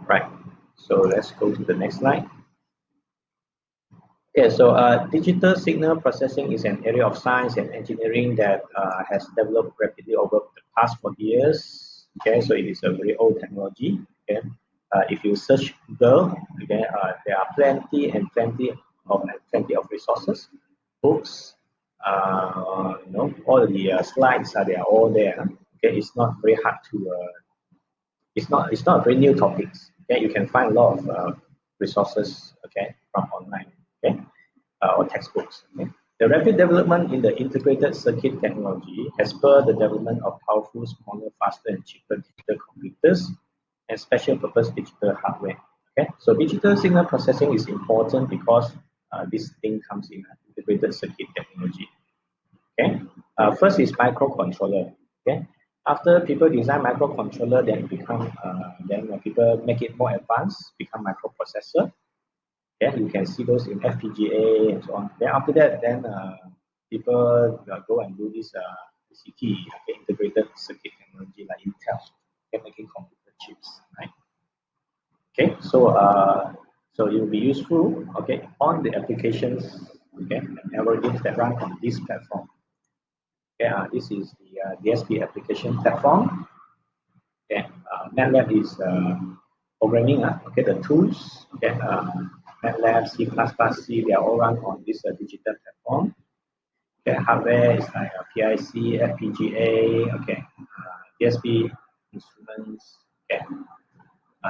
Right. So let's go to the next slide. Okay, so digital signal processing is an area of science and engineering that has developed rapidly over the past 40 years. Okay, so it is a very old technology. Okay, if you search Google, okay, there are plenty of resources, books, all the slides are there, all there. Okay, it's not very hard to it's not a very new topics. Okay, you can find a lot of resources. Okay, from online. Okay, or textbooks. Okay. The rapid development in the integrated circuit technology has spurred the development of powerful, smaller, faster, and cheaper digital computers and special purpose digital hardware. Okay, so digital signal processing is important because this thing comes in integrated circuit technology. Okay, first is microcontroller. Okay, after people design microcontroller, then people make it more advanced, become microprocessor. Yeah, you can see those in FPGA and so on. Then after that, then people go and do this ICT, okay, integrated circuit technology like Intel, okay, making computer chips, right? Okay, so it will be useful, okay, on the applications, okay, and algorithms that run on this platform. Okay, this is the DSP application platform. Okay, MATLAB is programming. Okay, the tools. Okay, MATLAB, C++, C, they are all run on this digital platform. Okay, hardware is like PIC, FPGA. Okay, DSP instruments. Okay,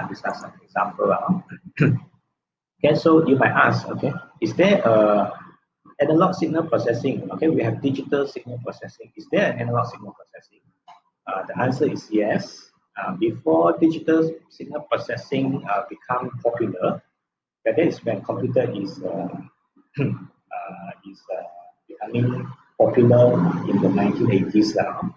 these are some examples. Okay, so you might ask, okay, is there analog signal processing? Okay, we have digital signal processing. Is there an analog signal processing? The answer is yes. Before digital signal processing become popular, that is when computer is becoming popular in the 1980s now.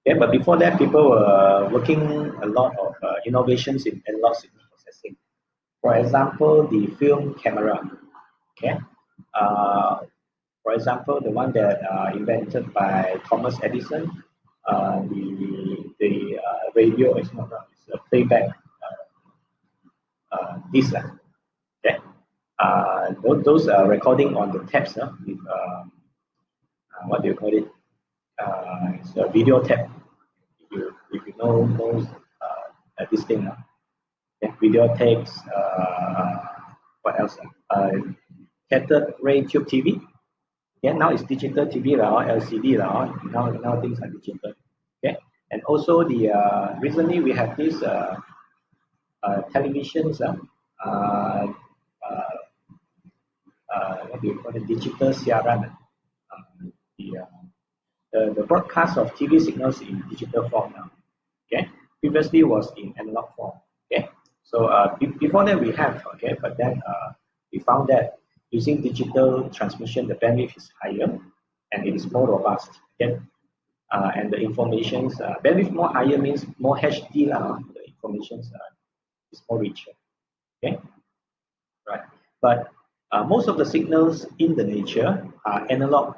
Yeah, but before that, people were working a lot of innovations in analog signal processing. For example, the film camera. Okay, uh, for example, the one that invented by Thomas Edison, the radio is not it's a playback disc. Okay, those recording on the tapes with what do you call it? It's a video tape. If you know this thing, yeah, video tapes. What else? Cathode ray tube TV. Yeah, now it's digital TV now, LCD now. Now things are digital. Okay, and also the recently we have these televisions. What do you call it? Digital siaran. The, uh, the broadcast of TV signals in digital form now. Okay, previously was in analog form. Okay, so before that we have, okay, but then we found that using digital transmission, the bandwidth is higher and it is more robust. Okay, and the informations bandwidth more higher means more HD. The informations is more richer. Okay, right. But most of the signals in the nature are analog.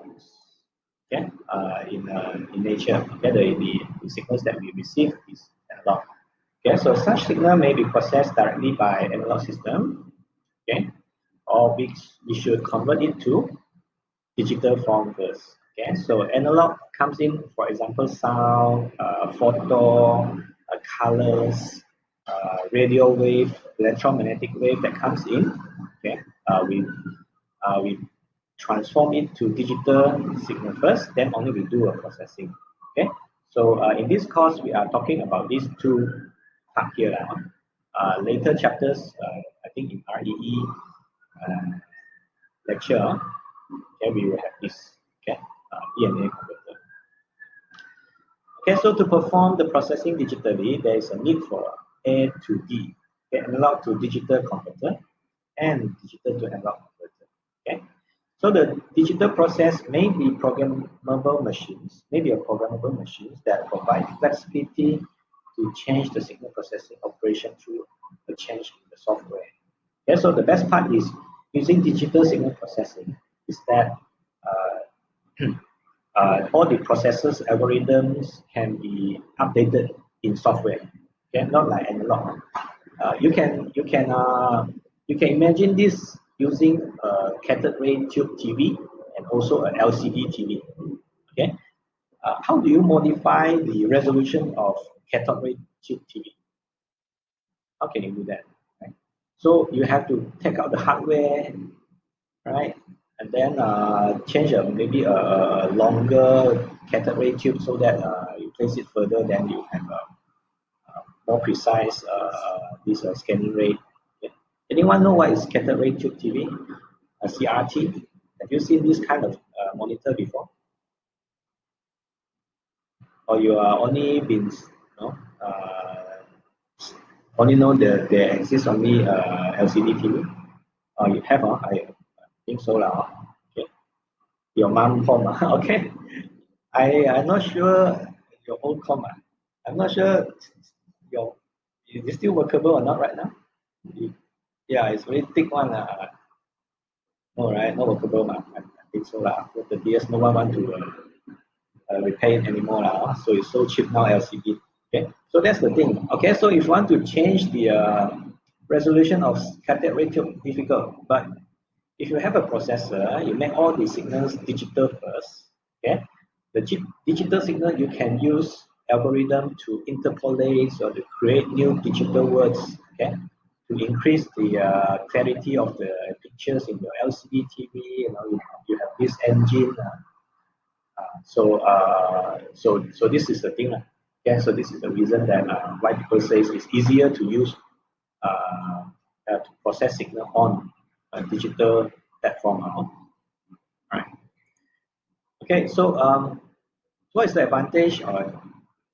Okay, in nature, okay, the signals that we receive is analog. Okay, so such signal may be processed directly by analog system. Okay, or we should convert it to digital form first. Okay, so analog comes in, for example, sound, photo, colors, radio wave, electromagnetic wave that comes in. Okay, we transform it to digital signal first, then only we do a processing. Okay, so in this course we are talking about these two part here. Later chapters, I think in REE lecture, okay, we will have this. Okay, ENA converter. Okay, so to perform the processing digitally, there is a need for A to D, okay, analog to digital converter, and digital to analog converter. Okay, so the digital process may be programmable machines, maybe a programmable machines that provide flexibility to change the signal processing operation through a change in the software. Okay, so the best part is using digital signal processing is that all the processors algorithms can be updated in software. Okay, not like analog. You can imagine this using a cathode ray tube TV and also a LCD TV. Okay, how do you modify the resolution of cathode ray tube TV? How can you do that? Right? So you have to take out the hardware, right? And then change maybe a longer cathode ray tube so that you place it further, then you have a more precise this scanning rate. Okay. Anyone know what is cathode ray tube TV? A CRT? Have you seen this kind of monitor before? Or you are only been, only know that there exists only LCD TV? Or you have, I think so lah. Okay. Your mom home, okay. I'm not sure your old com. I'm not sure your is it still workable or not right now. You- yeah, it's very thick one. No, right? Not workable. I think so. After 30 years, no one want to repair it anymore. So it's so cheap now, LCD. Okay, so that's the thing. Okay, so if you want to change the resolution of cathode ray tube, difficult. But if you have a processor, you make all the signals digital first. Okay, the digital signal you can use algorithm to interpolate or to create new digital words. Okay, to increase the clarity of the pictures in your LCD TV. You have this engine. So this is the thing. Okay, so this is the reason that why people say it's easier to use to process signal on a digital platform. Right. Okay, so what is the advantage of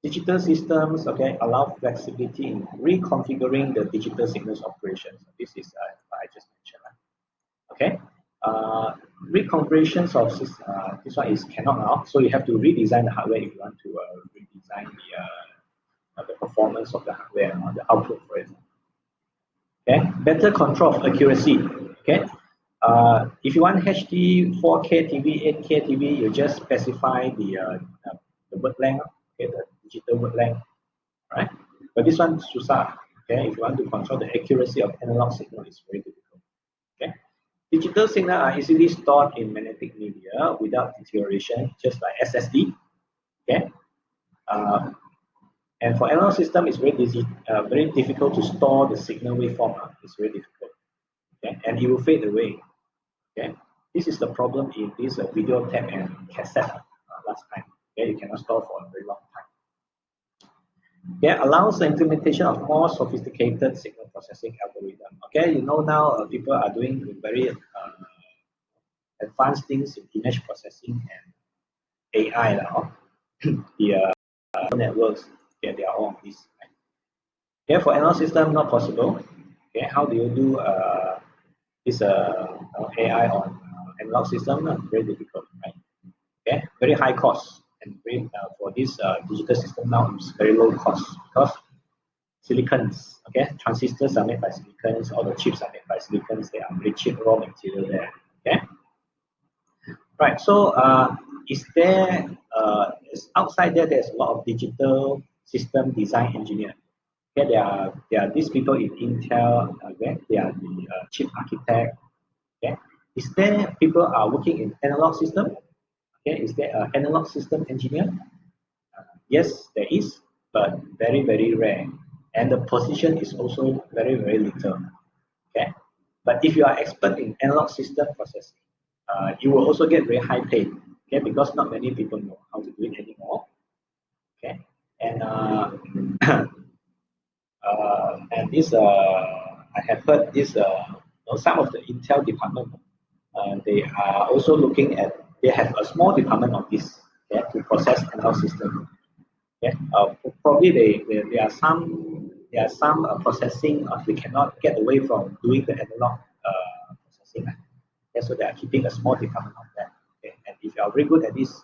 digital systems? Okay, allow flexibility in reconfiguring the digital signals operations. This is what I just mentioned. Okay, reconfigurations of this one is cannot now, so you have to redesign the hardware if you want to redesign the performance of the hardware and the output for it. Okay, better control of accuracy. Okay, if you want HD 4K TV, 8K TV, you just specify the word length, okay, the digital word length, right? But this one susah. Okay, if you want to control the accuracy of analog signal, it's very difficult. Okay, digital signal are easily stored in magnetic media without deterioration, just like SSD. Okay, uh, and for analog system, it's very difficult to store the signal waveform. It's very difficult. Okay, and it will fade away. Okay, this is the problem in this video tape and cassette last time. Okay, you cannot store for a very long time. Okay, allows the implementation of more sophisticated signal processing algorithm. Okay, now people are doing very advanced things in image processing and AI now. The networks, okay, they are all on this. Okay, for analog system, not possible. Okay, how do you do this AI on analog system? Very difficult, right? Okay, very high cost, and for this digital system now it's very low cost because silicons, okay, transistors are made by silicons, all the chips are made by silicons. They are very cheap raw material there. Okay, right. So outside there? There's a lot of digital system design engineer. Okay, there are these people in Intel. Okay, they are the chip architect. Okay, is there people are working in analog system? Okay, is there an analog system engineer? Yes, there is, but very, very rare. And the position is also very, very little. Okay, but if you are expert in analog system processing, you will also get very high pay. Okay, because not many people know how to do it anymore. Okay, and and this I have heard this some of the Intel department they are also looking at, they have a small department of this, okay, to process analog system. Okay, probably there are some processing they cannot get away from doing the analog processing. Okay, so they are keeping a small department of that. Okay, and if you are very good at this,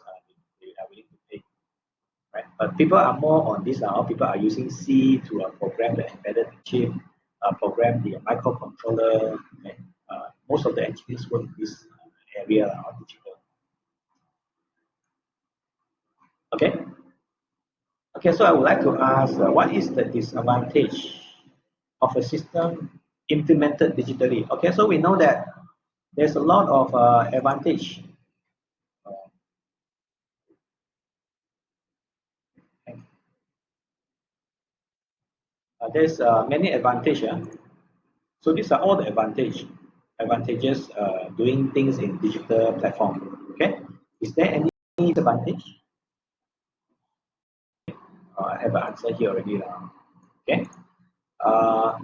they are willing to pay. Right? But people are more on this now. People are using C to program the embedded chip, program the microcontroller. Okay? Most of the engineers work in this area of digital. Okay. Okay, so I would like to ask, what is the disadvantage of a system implemented digitally. Okay, so we know that there's a lot of advantage. There's many advantages. Yeah? So these are all the advantages doing things in digital platform. Okay, is there any disadvantage? I have an answer here already now. Okay, uh,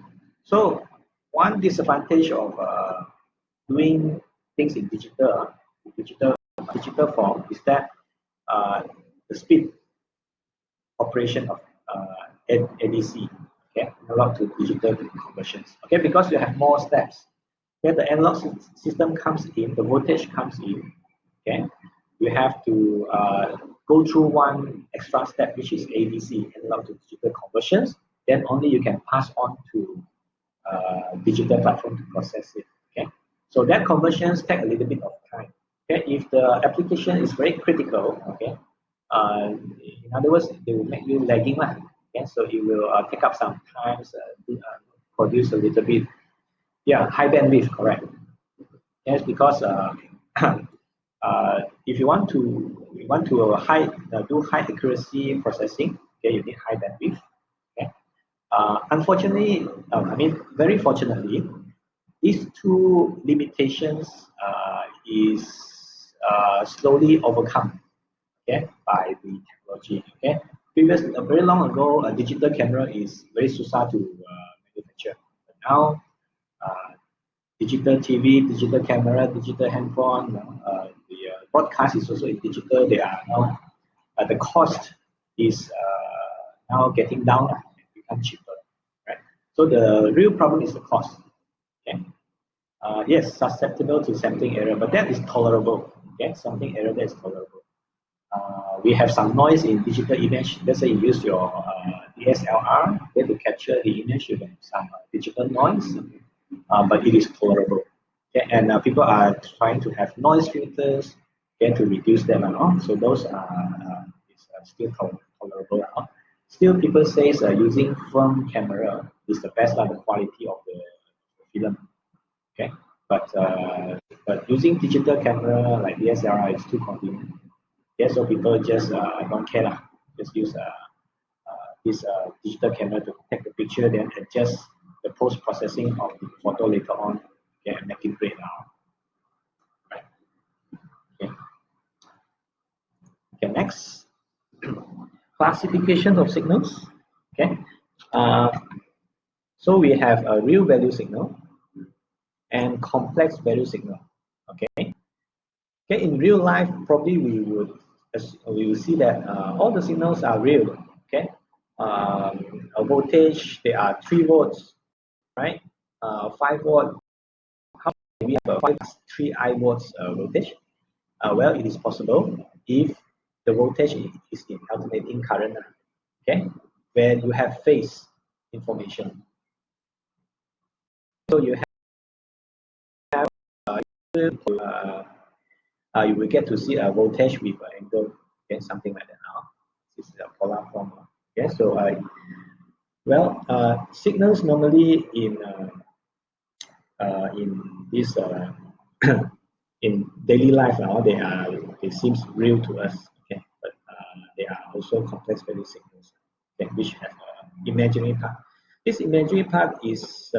so one disadvantage of doing things in digital form is that uh, the speed operation of ADC, okay, analog to digital conversions. Okay, because you have more steps. Okay, the analog system comes in, the voltage comes in. Okay, you have to go through one extra step, which is ADC, analog to digital conversions. Then only you can pass on to digital platform to process it. Okay, so that conversions take a little bit of time. Okay, if the application is very critical, okay, in other words, they will make you lagging lah. Okay, so it will take up some time, produce a little bit. Yeah, high bandwidth, correct. Yes, because if you want to do high accuracy processing, okay, you need high bandwidth. Okay. Unfortunately, I mean, very fortunately, these two limitations is slowly overcome, okay, by the technology. Okay, very long ago, a digital camera is very susah to manufacture. But now, uh, digital TV, digital camera, digital handphone, the broadcast is also in digital. They are now the cost is now getting down and become cheaper, right? So the real problem is the cost. Okay. Yes, susceptible to sampling error, but that is tolerable. Okay, sampling error that is tolerable. We have some noise in digital image. Let's say you use your DSLR to capture the image, you have some digital noise, but it is tolerable. Okay? And people are trying to have noise filters to reduce them and all. So those are still tolerable. Still, people say using film camera is the best, the quality of the film. Okay, but using digital camera like DSLR is too convenient. Yeah, so people just don't care lah. Just use this digital camera to take the picture, then adjust the post processing of the photo later on, okay, and make it great now. Right. Okay. Okay. Next, classification of signals. Okay. Uh, so we have a real value signal and complex value signal. Okay. Okay. In real life, probably we will see that all the signals are real. Okay. A voltage, there are 3 volts, right? 5 volt. How can we have a 3 volts voltage? Well, it is possible if the voltage is in alternating current, okay, where you have phase information. So you have you will get to see a voltage with an angle, okay, something like that. Now, this is a polar form. Okay, so signals normally in this in daily life now they seems real to us, okay, but they are also complex value signals, okay, which have imaginary part. This imaginary part is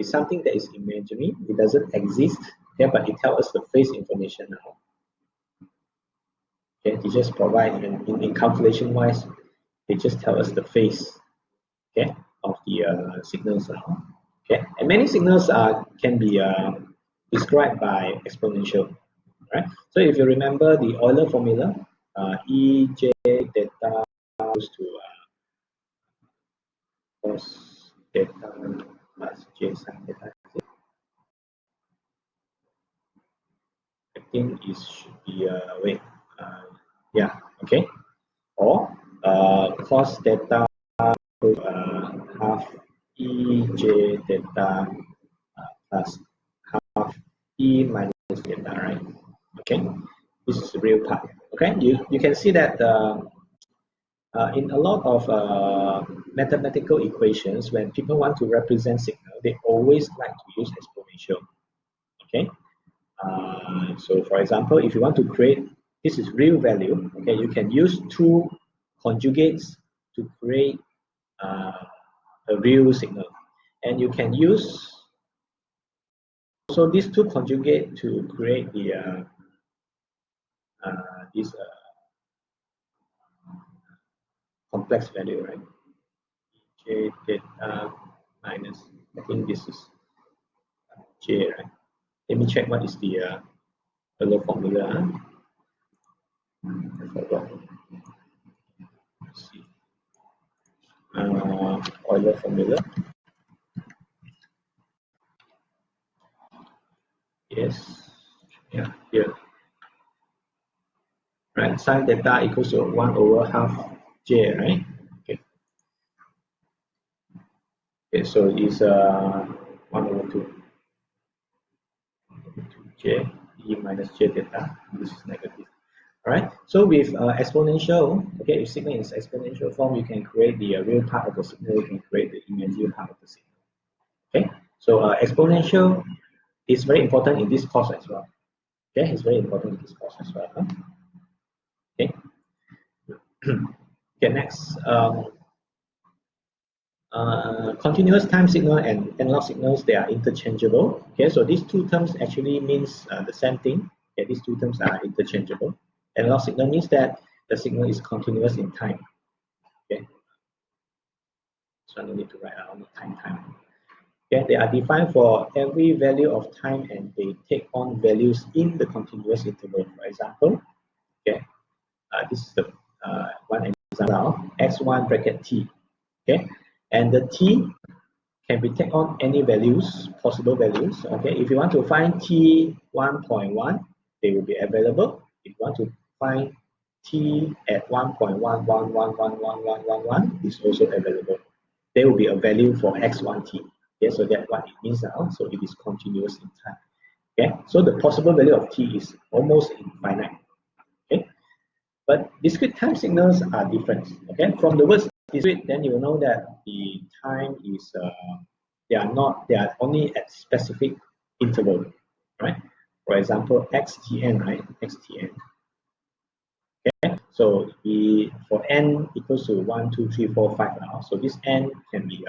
something that is imaginary. It doesn't exist, okay, but it tells us the phase information now. Okay, they just provide in calculation wise, they just tell us the phase, okay, of the signals now. Okay, and many signals can be described by exponential. Right. So if you remember the Euler formula, Ej theta goes to cos theta plus j sin theta. I think it should be wait, yeah, okay, or cos theta to half Ej theta plus half E minus theta, right? Okay, this is the real part. Okay, you can see that in a lot of mathematical equations, when people want to represent signal, they always like to use exponential. Okay. So for example, if you want to create, this is real value. Okay, you can use two conjugates to create a real signal, and you can use also these two conjugate to create the this complex value, right? J theta minus, I think this is J, right? Let me check what is the Euler formula. I forgot. Let's see. Euler formula. Yes. Yeah, here. Right, sin theta equals to 1 over half J, right? Okay. Okay, so it's 1 over 2 J E minus J theta. This is negative. All right. So with exponential, okay, if signal is exponential form, you can create the real part of the signal. You can create the imaginary part of the signal. Okay. So exponential is very important in this course as well. Okay, it's very important in this course as well. Huh? Okay. Okay. Next, continuous time signal and analog signals, they are interchangeable. Okay, so these two terms actually means the same thing. Okay, these two terms are interchangeable. Analog signal means that the signal is continuous in time. Okay, so I don't need to write only time. Okay, they are defined for every value of time and they take on values in the continuous interval. For example, okay, this is the one example, x1 bracket t. Okay, and the t can be take on any values, possible values. Okay, if you want to find t 1.1, they will be available. If you want to find t at 1.1111111, it's also available. There will be a value for x1t. Okay, so that's what it means now. So it is continuous in time. Okay, so the possible value of t is almost infinite. Okay, but discrete time signals are different. Okay, from the words discrete, then you will know that the time is they are only at specific interval, right? For example, xtn, right? Xtn. Okay, so for n equals to 1, 2, 3, 4, 5 now. So this n can be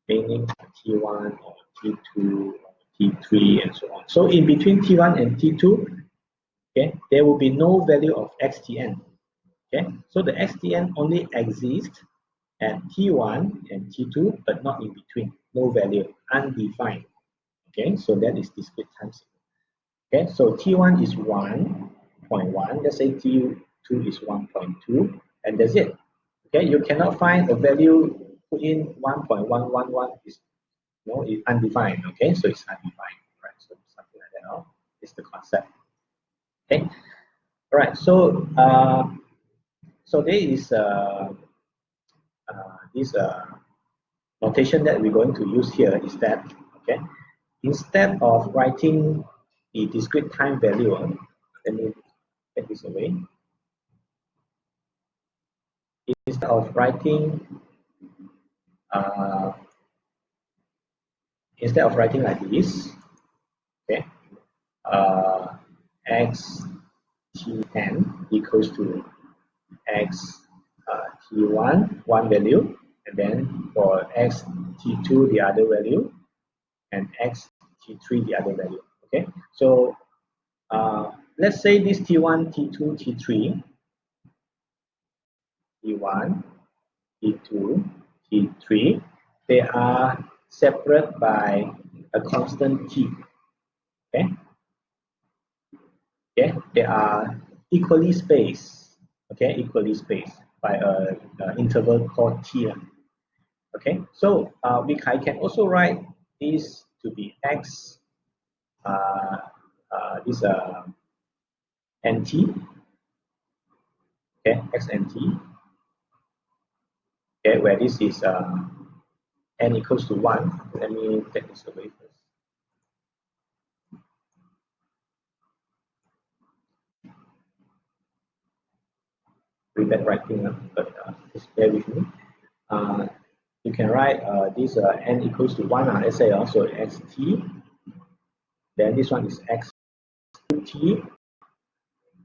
meaning T1 or T2 or T3 and so on. So in between T1 and T2, okay, there will be no value of xtn. Okay, so the xtn only exists at T1 and T2, but not in between. No value, undefined. Okay, so that is discrete time signal. Okay, so T1 is 1.1. Let's say T2 is 1.2, and that's it. Okay, you cannot find a value put in 1.111 is it's undefined. Okay, so it's undefined, right? So something like that. No? Is the concept. Okay, all right. So so there is this notation that we're going to use here is that, okay, instead of writing the discrete time value, let me take this away. Instead of writing uh, like this, okay, x tn equals to x t1 one value, and then for x t2 the other value, and x t3 the other value. Okay, so let's say this t1, t2, t3, t1, t2, t3, they are separate by a constant t. Okay, okay, they are equally spaced. Okay, equally spaced by a interval called t. Okay, so I can also write this to be x this nt, okay, x nt, okay, where this is n equals to 1. Let me take this away first. Pretty bad writing, but just bear with me. You can write this n equals to 1, let's say also xt. Then this one is x2t,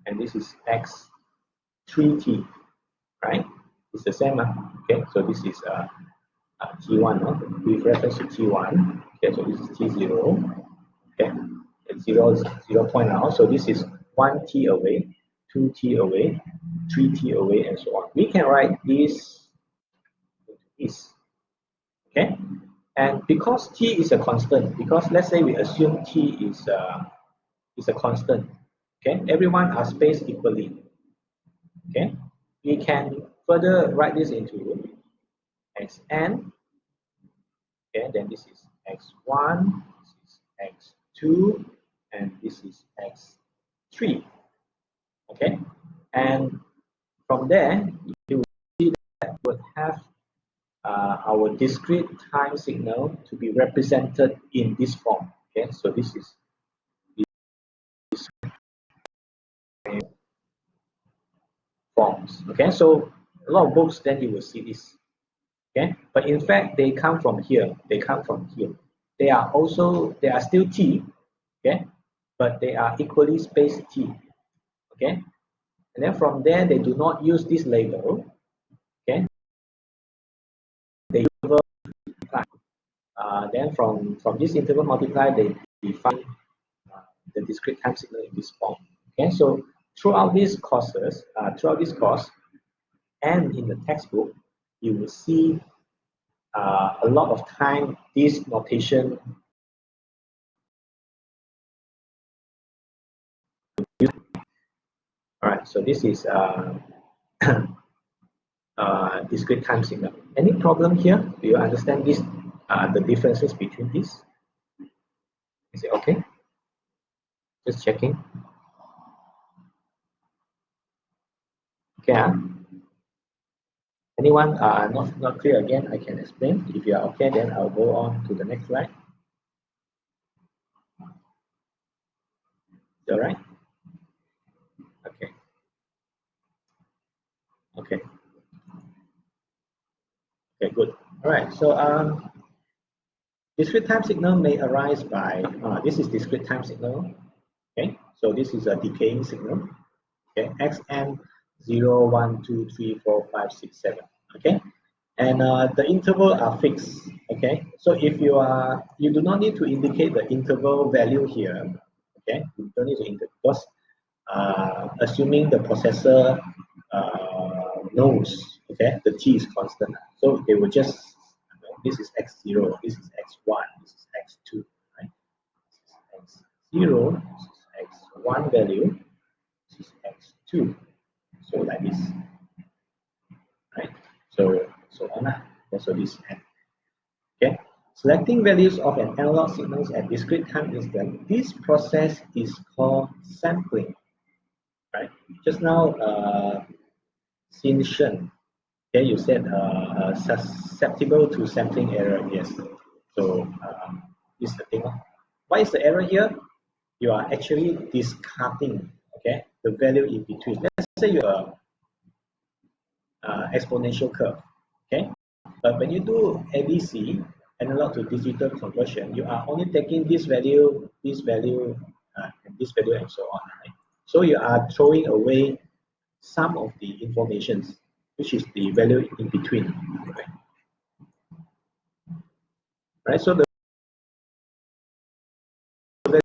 and this is x3t, right? It's the same. Okay, so this is t1 with reference to t1. Okay, so this is t0. Okay, and 0 is 0 point now. So this is 1t away, 2t away, 3t away, and so on. We can write this. Okay, and because t is a constant, because let's say we assume t is a constant. Okay, everyone are spaced equally. Okay, we can further write this into xn. Okay, then this is x1, this is x2, and this is x3. Okay, and from there you will see that we would have our discrete time signal to be represented in this form. Okay, so this is forms. Okay, so a lot of books, then you will see this. Okay, but in fact they come from here. They come from here. They are still t. Okay, but they are equally spaced t. Okay, and then from there they do not use this label. Okay, they interval multiply. Then from this interval multiply they define the discrete time signal in this form. Okay, so throughout these courses, throughout this course, and in the textbook, you will see a lot of time this notation. All right, so this is discrete time signal. Any problem here? Do you understand this? The differences between these? Is it okay? Just checking. Okay. Anyone not clear again? I can explain. If you are okay, then I'll go on to the next slide. Is that right? Okay. Okay. Okay. Good. All right. So discrete time signal may arise by this is discrete time signal. Okay. So this is a decaying signal. Okay. Xn 0, 1, 2, 3, 4, 5, 6, 7. Okay. And the interval are fixed. Okay. So if you do not need to indicate the interval value here. Okay. You don't need to indicate because assuming the processor knows, okay, the t is constant. So they will just, this is x0, this is x1, this is x2, right? This is x0, this is x1 value, this is x2. So like this, right? So on that. So this n. Okay. Selecting values of an analog signals at discrete time instant. This process is called sampling. Right. Just now, Xin Shen, okay, you said susceptible to sampling error. Yes. So this is the thing. What is the error here? You are actually discarding, okay, the value in between. Let's say you are exponential curve, okay. But when you do ABC, analog to digital conversion, you are only taking this value, and this value, and so on. Right? So you are throwing away some of the informations, which is the value in between. Right? So the value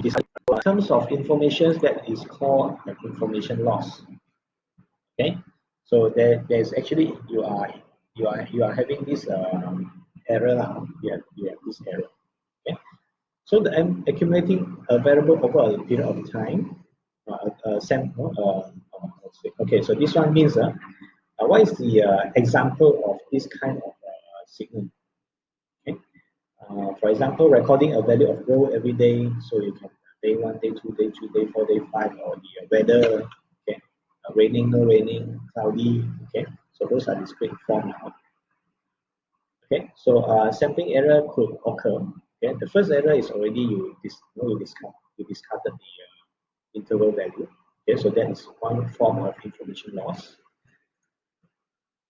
is in terms of information that is called information loss. Okay, so there's actually you are having this error now. You have this error. Okay, so I'm accumulating a variable over a period of time. Okay, so this one means what is the example of this kind of signal? Okay, for example, recording a value of rho every day, so you can day 1, day 2, day 3, day 4, day 5, or the weather. Okay, raining, no raining, cloudy. Okay, so those are discrete form now. Okay, so sampling error could occur. Okay, the first error is already you discarded the interval value. Okay, so that is one form of information loss.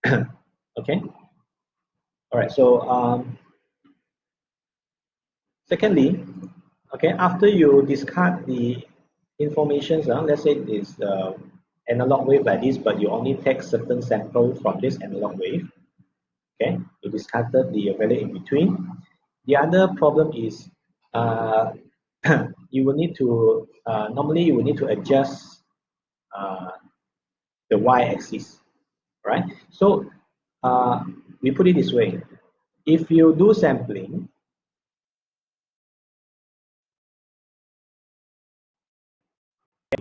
Okay. All right. So secondly, okay, after you discard the information, let's say it's analog wave like this, but you only take certain sample from this analog wave. Okay, you discarded the value in between. The other problem is you will need to normally you will need to adjust uh, the y-axis, right? So we put it this way: if you do sampling,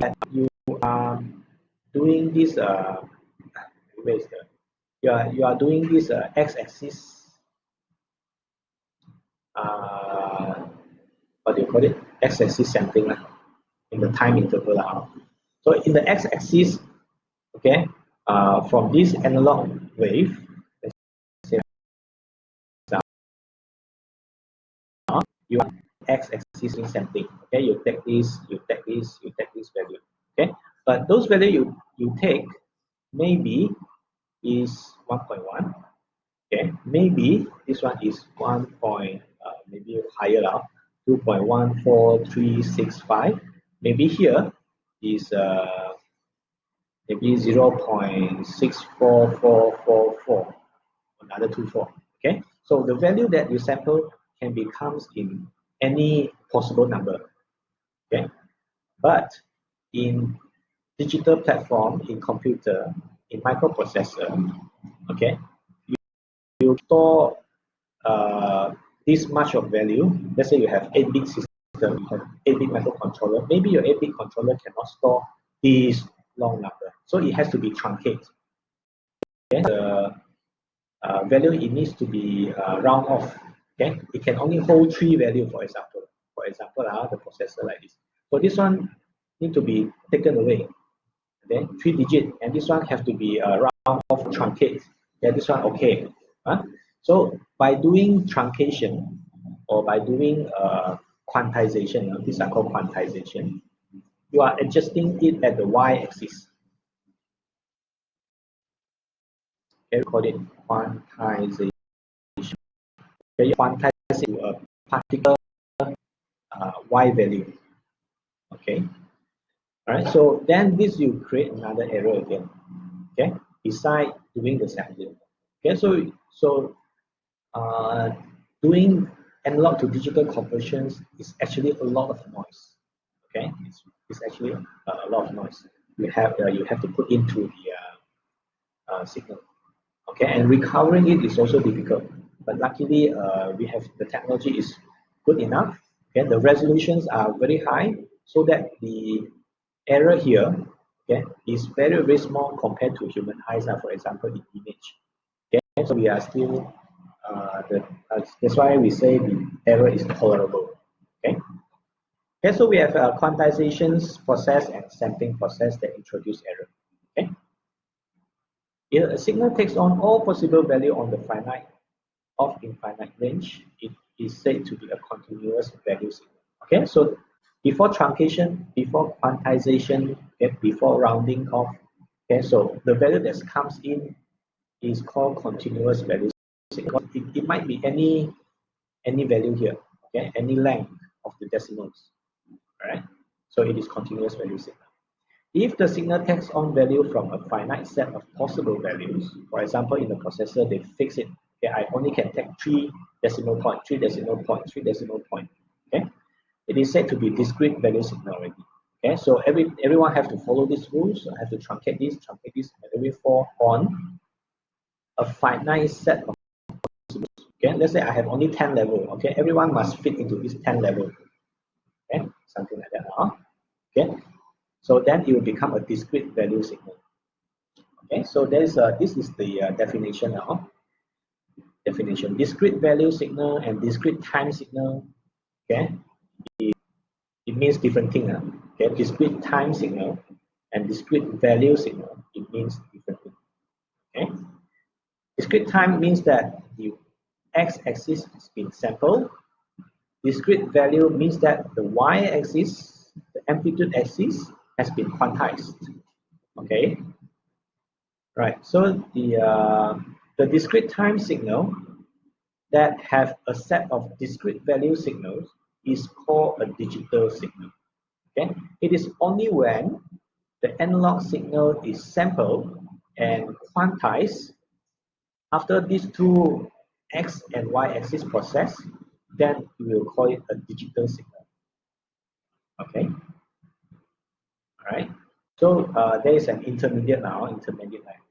and you are doing this where is the you are doing this x-axis what do you call it, x-axis sampling in the time interval so in the x-axis, okay, from this analog wave, let's say now you are x-axis in sampling. Okay, you take this, you take this, you take this value. Okay, but those value you take maybe is 1.1. Okay, maybe this one is 1 point, maybe higher now, 2.14365. Maybe here is maybe 0.64444, another 24. Okay, so the value that you sample can becomes in any possible number. Okay, but in digital platform, in computer, in microprocessor, okay, you store this much of value. Let's say you have 8-bit system, you have 8-bit microcontroller. Maybe your 8-bit controller cannot store this long number, so it has to be truncated. Okay? The value it needs to be round off. Okay, it can only hold 3 value, for example. For example, the processor like this. So this one need to be taken away. Okay, 3 digit, and this one have to be round off, truncate. Yeah, this one okay. So by doing truncation or by doing quantization, these are called quantization. You are adjusting it at the y-axis. Okay, we call it quantization. Okay, you quantize it to a particular y value. Okay. All right. So then this you create another error again. Okay. Beside doing the sampling. Okay. So uh, doing analog to digital conversions is actually a lot of noise. Okay, it's actually a lot of noise. You have to put into the signal. Okay, and recovering it is also difficult. But luckily, we have the technology is good enough. Okay, the resolutions are very high, so that the error here, okay, is very very small compared to human eyes. For example, in image. Okay, so we are still that's why we say the error is tolerable. Okay. Okay, so we have a quantizations process and sampling process that introduce error. Okay. If a signal takes on all possible value on the finite of infinite range, it is said to be a continuous value signal. Okay, so before truncation, before quantization, okay, before rounding off, okay, so the value that comes in is called continuous value signal. It might be any value here, okay, any length of the decimals, all right? So it is continuous value signal. If the signal takes on value from a finite set of possible values, for example, in the processor, they fix it. Okay, I only can take 3 decimal point, 3 decimal point, 3 decimal point. Okay, it is said to be discrete value signal already. Okay, so everyone have to follow these rules. I have to truncate this, and every fall on a finite set of. Okay, let's say I have only 10 level. Okay, everyone must fit into this 10 level. Okay, something like that. Okay, so then it will become a discrete value signal. Okay, so there's this is the definition now. Definition: discrete value signal and discrete time signal. Okay, it means different thing. Okay, discrete time signal and discrete value signal, it means different thing. Okay, discrete time means that the x-axis has been sampled. Discrete value means that the y-axis, the amplitude axis, has been quantized. Okay, right. So the discrete time signal that have a set of discrete value signals is called a digital signal. Okay, it is only when the analog signal is sampled and quantized after these two x and y axis process, then we will call it a digital signal. Okay, all right. So there is an intermediate now, intermediate line.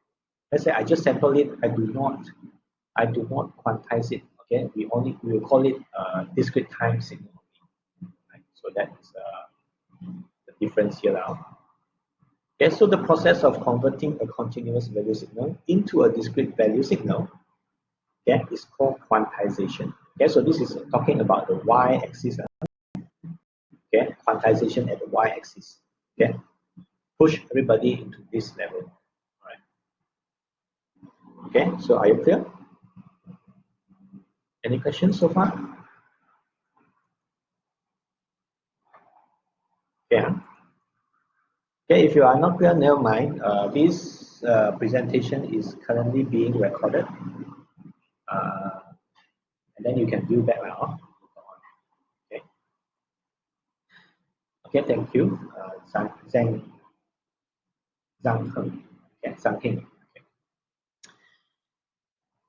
Let's say I just sample it. I do not quantize it. Okay, we will call it discrete time signal. Right? So that is the difference here now. Okay, so the process of converting a continuous value signal into a discrete value signal, okay, is called quantization. Okay, so this is talking about the y-axis. Okay, quantization at the y-axis. Okay, push everybody into this level. All right. Okay, so are you clear? Any questions so far? Yeah. Okay, if you are not clear, never mind. This presentation is currently being recorded. And then you can view back now. Okay. Okay, thank you. Zhang Heng. Okay, Zhang Heng. Okay.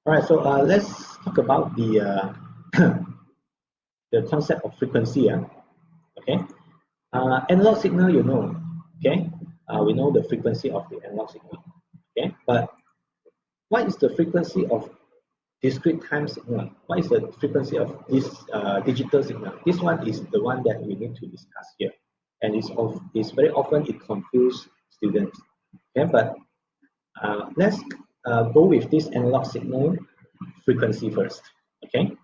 All right, so let's talk about the the concept of frequency. Okay, analog signal, you know. Okay, we know the frequency of the analog signal. Okay, but what is the frequency of discrete time signal? What is the frequency of this digital signal? This one is the one that we need to discuss here, and it's very often it confuses students. Okay, but let's go with this analog signal frequency first. Okay.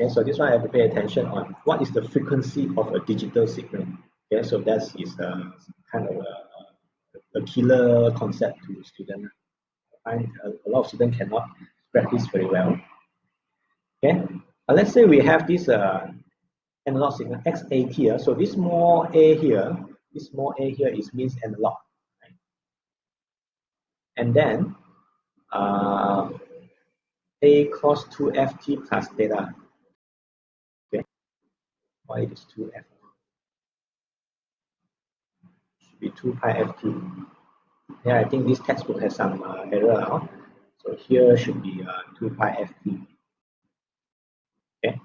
Okay, so this one I have to pay attention on what is the frequency of a digital signal. Okay, so that is kind of a killer concept to students. I find a lot of students cannot practice very well. Okay, let's say we have this analog signal XAT here. So this small a here, is means analog, right? And then a cos 2ft plus theta. Okay, why it is 2f? Should be 2 pi ft. Yeah, I think this textbook has some error now. So here should be 2 pi ft. Okay.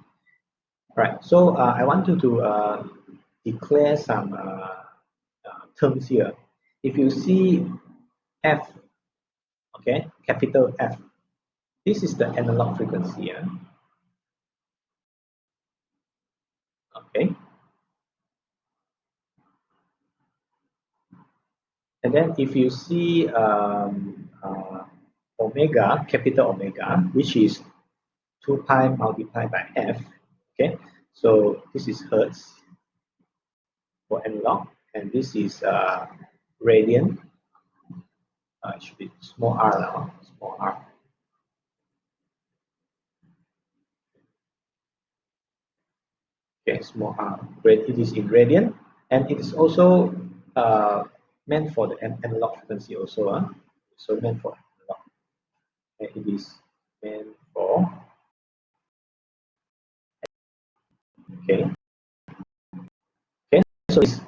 Right. So I want you to declare some terms here. If you see f, okay, capital F, this is the analog frequency. Yeah? Okay. And then if you see omega, capital omega, which is 2 pi multiplied by f, okay, so this is hertz for analog, and this is radian. It should be small r now, small r. Okay, small r. It is in radian, and it is also meant for the analog frequency also. So meant for analog. And it is meant for, okay. Okay, so it's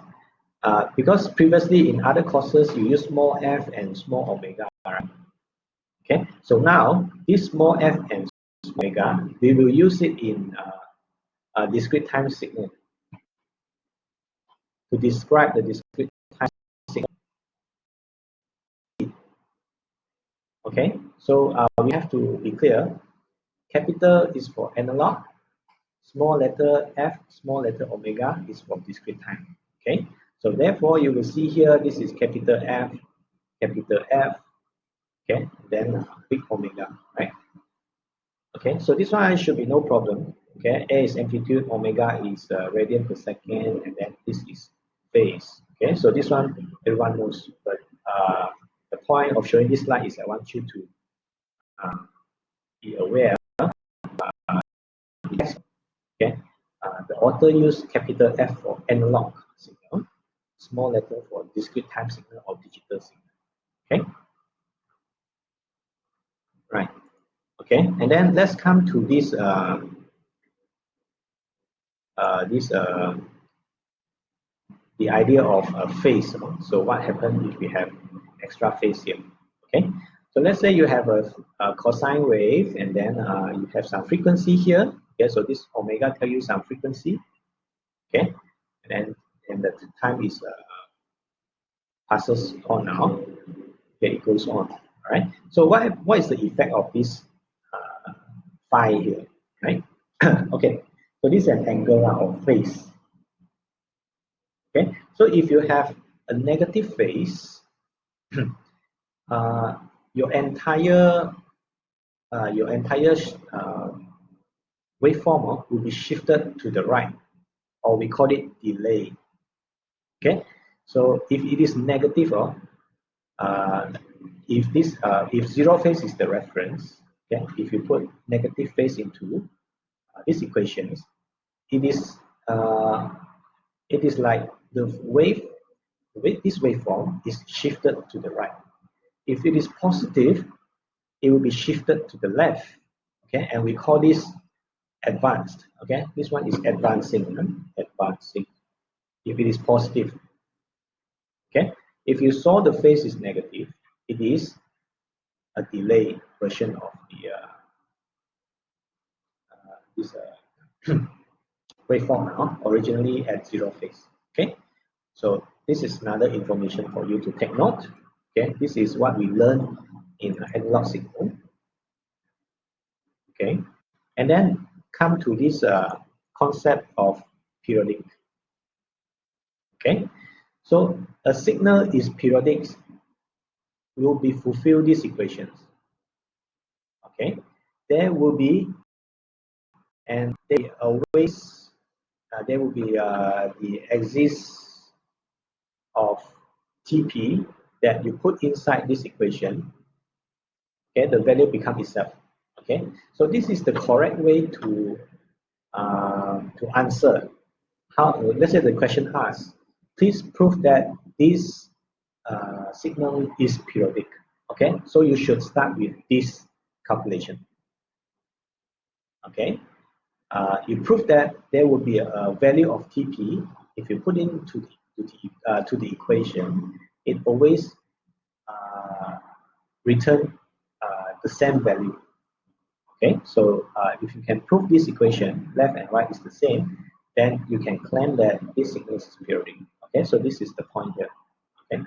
because previously in other courses you use small f and small omega, right? Okay, so now this small f and small omega, we will use it in discrete time signal to describe the discrete time signal. Okay, so we have to be clear. Capital is for analog, small letter f, small letter omega is for discrete time. Okay, so therefore you will see here this is capital F, okay, then big omega, right? Okay, so this one should be no problem. Okay, A is amplitude, omega is radian per second, and then this is phase. Okay, so this one everyone knows, but the point of showing this slide is I want you to be aware. Okay, the author used capital F for analog signal. small letter for discrete time signal or digital signal. Okay, right. Okay, and then let's come to this the idea of a phase. So what happens if we have extra phase here? Okay, so let's say you have a cosine wave, and then you have some frequency here. Okay, so this omega tell you some frequency. Okay, and the time is passes on now. Okay, it goes on. All right. So what is the effect of this phi here? Right. Okay. So this is an angle or phase. Okay. So if you have a negative phase, uh, your entire uh, waveform will be shifted to the right, or we call it delay. Okay. So if it is negative, uh, if zero phase is the reference, okay, if you put negative phase into these equations, it is uh, it is like the wave with this waveform is shifted to the right. If it is positive, it will be shifted to the left. Okay, and we call this advanced. Okay, this one is advancing. Advancing. If it is positive. Okay, if you saw the phase is negative, it is a delay version of the this waveform now, originally at zero phase. Okay, so this is another information for you to take note. Okay, this is what we learn in analog signal. Okay, and then come to this concept of periodic. Okay, so a signal is periodic will be fulfill these equations. Okay, there will be, and they always there will be the axis of TP that you put inside this equation. Okay, the value becomes itself. Okay, so this is the correct way to answer. How? Let's say the question asks, please prove that this signal is periodic. Okay, so you should start with this calculation. Okay, you prove that there will be a value of TP. If you put into to the equation, it always return the same value. Okay, so if you can prove this equation, left and right is the same, then you can claim that this signal is periodic. Okay, so this is the point here. Okay,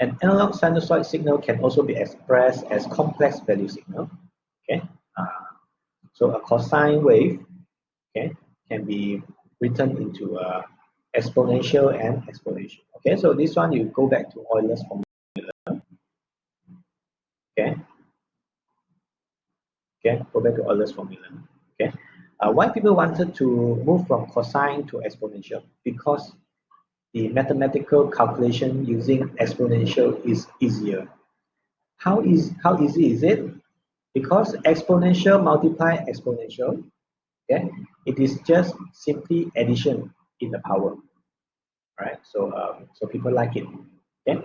an analog sinusoid signal can also be expressed as complex value signal. Okay, so a cosine wave, okay, can be written into exponential and exponential. Okay, so this one you go back to Euler's formula. Okay, okay, go back to Euler's formula. Okay, why people wanted to move from cosine to exponential? Because the mathematical calculation using exponential is easier. How easy is it? Because exponential multiply exponential, okay, it is just simply addition in the power, right? So people like it. Okay,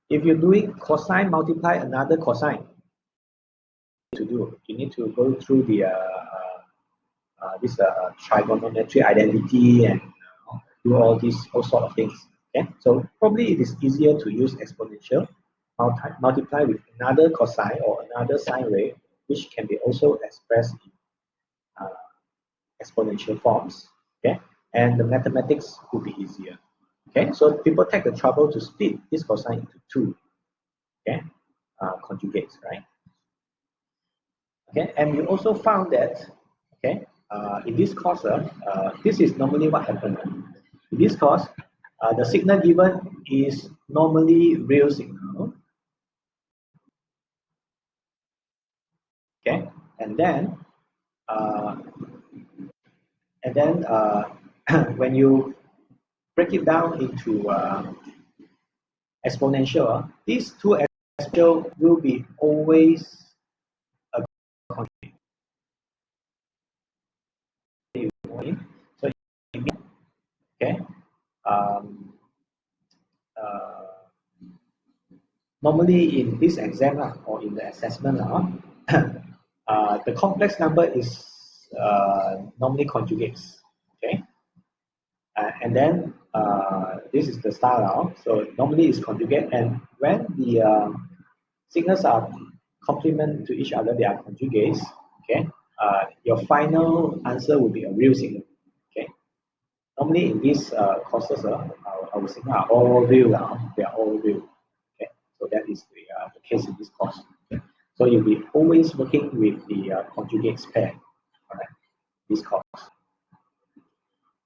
if you're doing cosine multiply another cosine, to do you need to go through the this trigonometry identity and do all sort of things. Okay, so probably it is easier to use exponential multiply with another cosine or another sine wave, which can be also expressed in exponential forms. Okay, and the mathematics will be easier. Okay, so people take the trouble to split this cosine into two. Okay, conjugates, right? Okay, and we also found that, okay, in this course, this is normally what happens. In this course, the signal given is normally real signal. Okay, and then uh, when you break it down into exponential, these two exponential will be always a conjugate. So okay, normally in this exam or in the assessment, the complex number is normally conjugates. Okay, and then this is the star now. So normally it's conjugate, and when the signals are complement to each other, they are conjugates. Okay, your final answer will be a real signal. Okay, normally in these courses, our signal are all real now. They are all real. Okay, so that is the case in this course. Okay? So you'll be always working with the conjugates pair. All right, this course.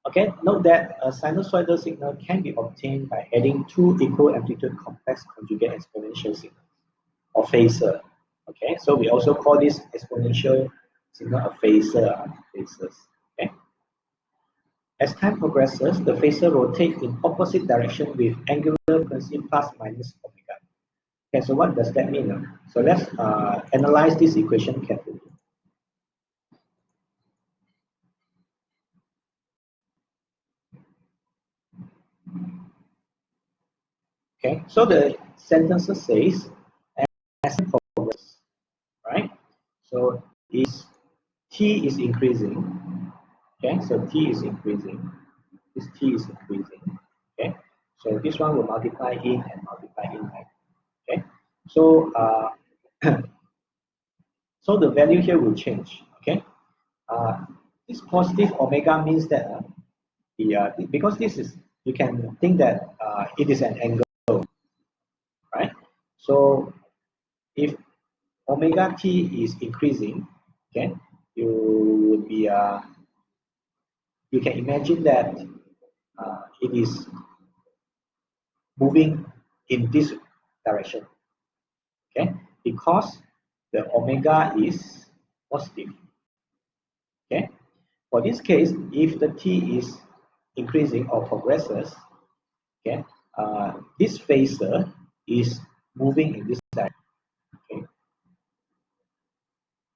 Okay, note that a sinusoidal signal can be obtained by adding two equal amplitude complex conjugate exponential signals, or phasor. Okay, so we also call this exponential signal a phasor, phasors. Okay. As time progresses, the phasor rotates in opposite direction with angular frequency plus minus omega. Okay, so what does that mean? So let's analyze this equation carefully. Okay, so the sentence says, as time progresses, right? So is t is increasing. Okay, so t is increasing. This t is increasing. Okay, so this one will multiply in and multiply in. Right? Okay, so so the value here will change. Okay, this positive omega means that because this is, you can think that it is an angle, right? So if omega t is increasing, okay, you would be you can imagine that it is moving in this direction, okay, because the omega is positive. Okay, for this case, if the t is increasing or progresses, okay, this phasor is moving in this direction.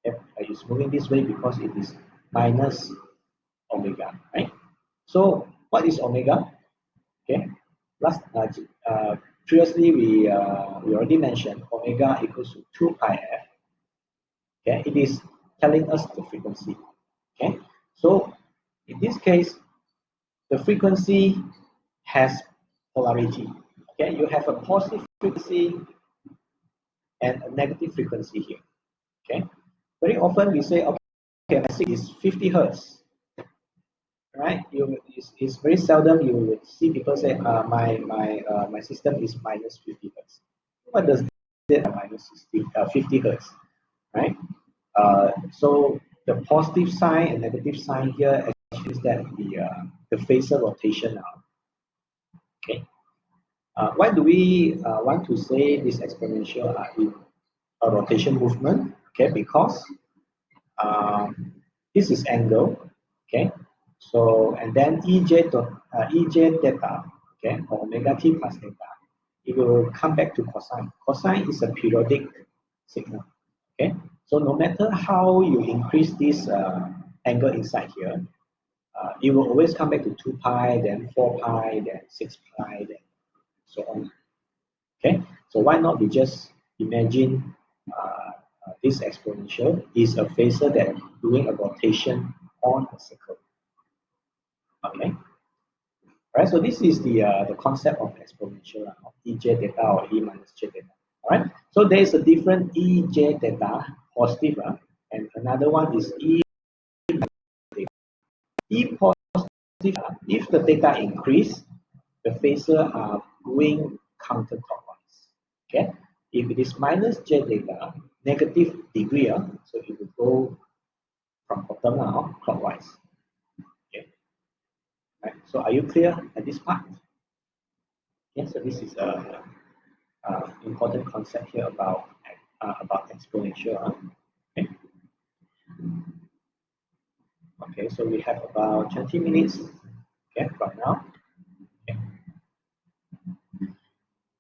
Okay, it's moving this way because it is minus omega, right? So what is omega? Okay, last previously we already mentioned omega equals to 2 pi f. Okay, it is telling us the frequency. Okay, so in this case, the frequency has polarity. Okay, you have a positive frequency and a negative frequency here. Okay, very often we say, okay, my signal is 50 hertz. Right? It's very seldom you would see people say, my system is minus 50 hertz. What does that minus 50 hertz? Right? So the positive sign and negative sign here actually is that the phasor rotation now. Okay. Why do we want to say this exponential in a rotation movement? Okay, because this is angle. Okay, so and then ej theta, okay, or omega t plus theta, it will come back to cosine. Cosine is a periodic signal. Okay, so no matter how you increase this angle inside here, it will always come back to 2 pi, then 4 pi, then 6 pi, then so on. Okay, so why not we just imagine this exponential is a phasor that doing a rotation on a circle. Okay, all right. So this is the concept of exponential of ej theta or e minus j theta. All right. So there is a different ej theta positive, and another one is e theta. E positive, if the theta increase, the phasor are going counterclockwise. Okay. If it is minus j theta, negative degree, so it will go from bottom now clockwise. Okay. Right. So are you clear at this part? Yes. So this is a important concept here about exponential. Okay. Okay. So we have about 20 minutes. Okay, from now. Okay.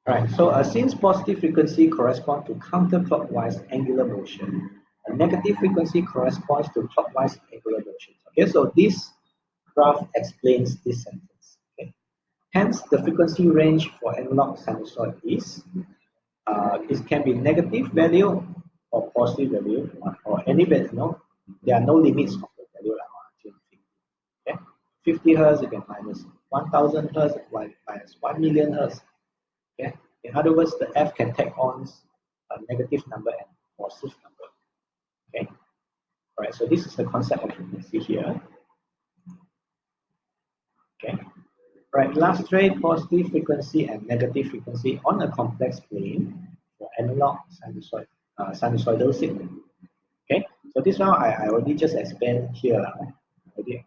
All right. So since positive frequency corresponds to counterclockwise angular motion, a negative frequency corresponds to clockwise angular motion. Okay. So this graph explains this sentence. Okay. Hence, the frequency range for analog sinusoid is it can be negative value or positive value or any value. There are no limits of the value like 150. Okay, 50 hertz you can minus 1000 hertz minus 1 million hertz. Okay, in other words, the f can take on a negative number and positive number. Okay, all right. So this is the concept of frequency here. Okay. Right, illustrate positive frequency and negative frequency on a complex plane for analog sinusoidal signal. Okay, so this one I already just explained here. Already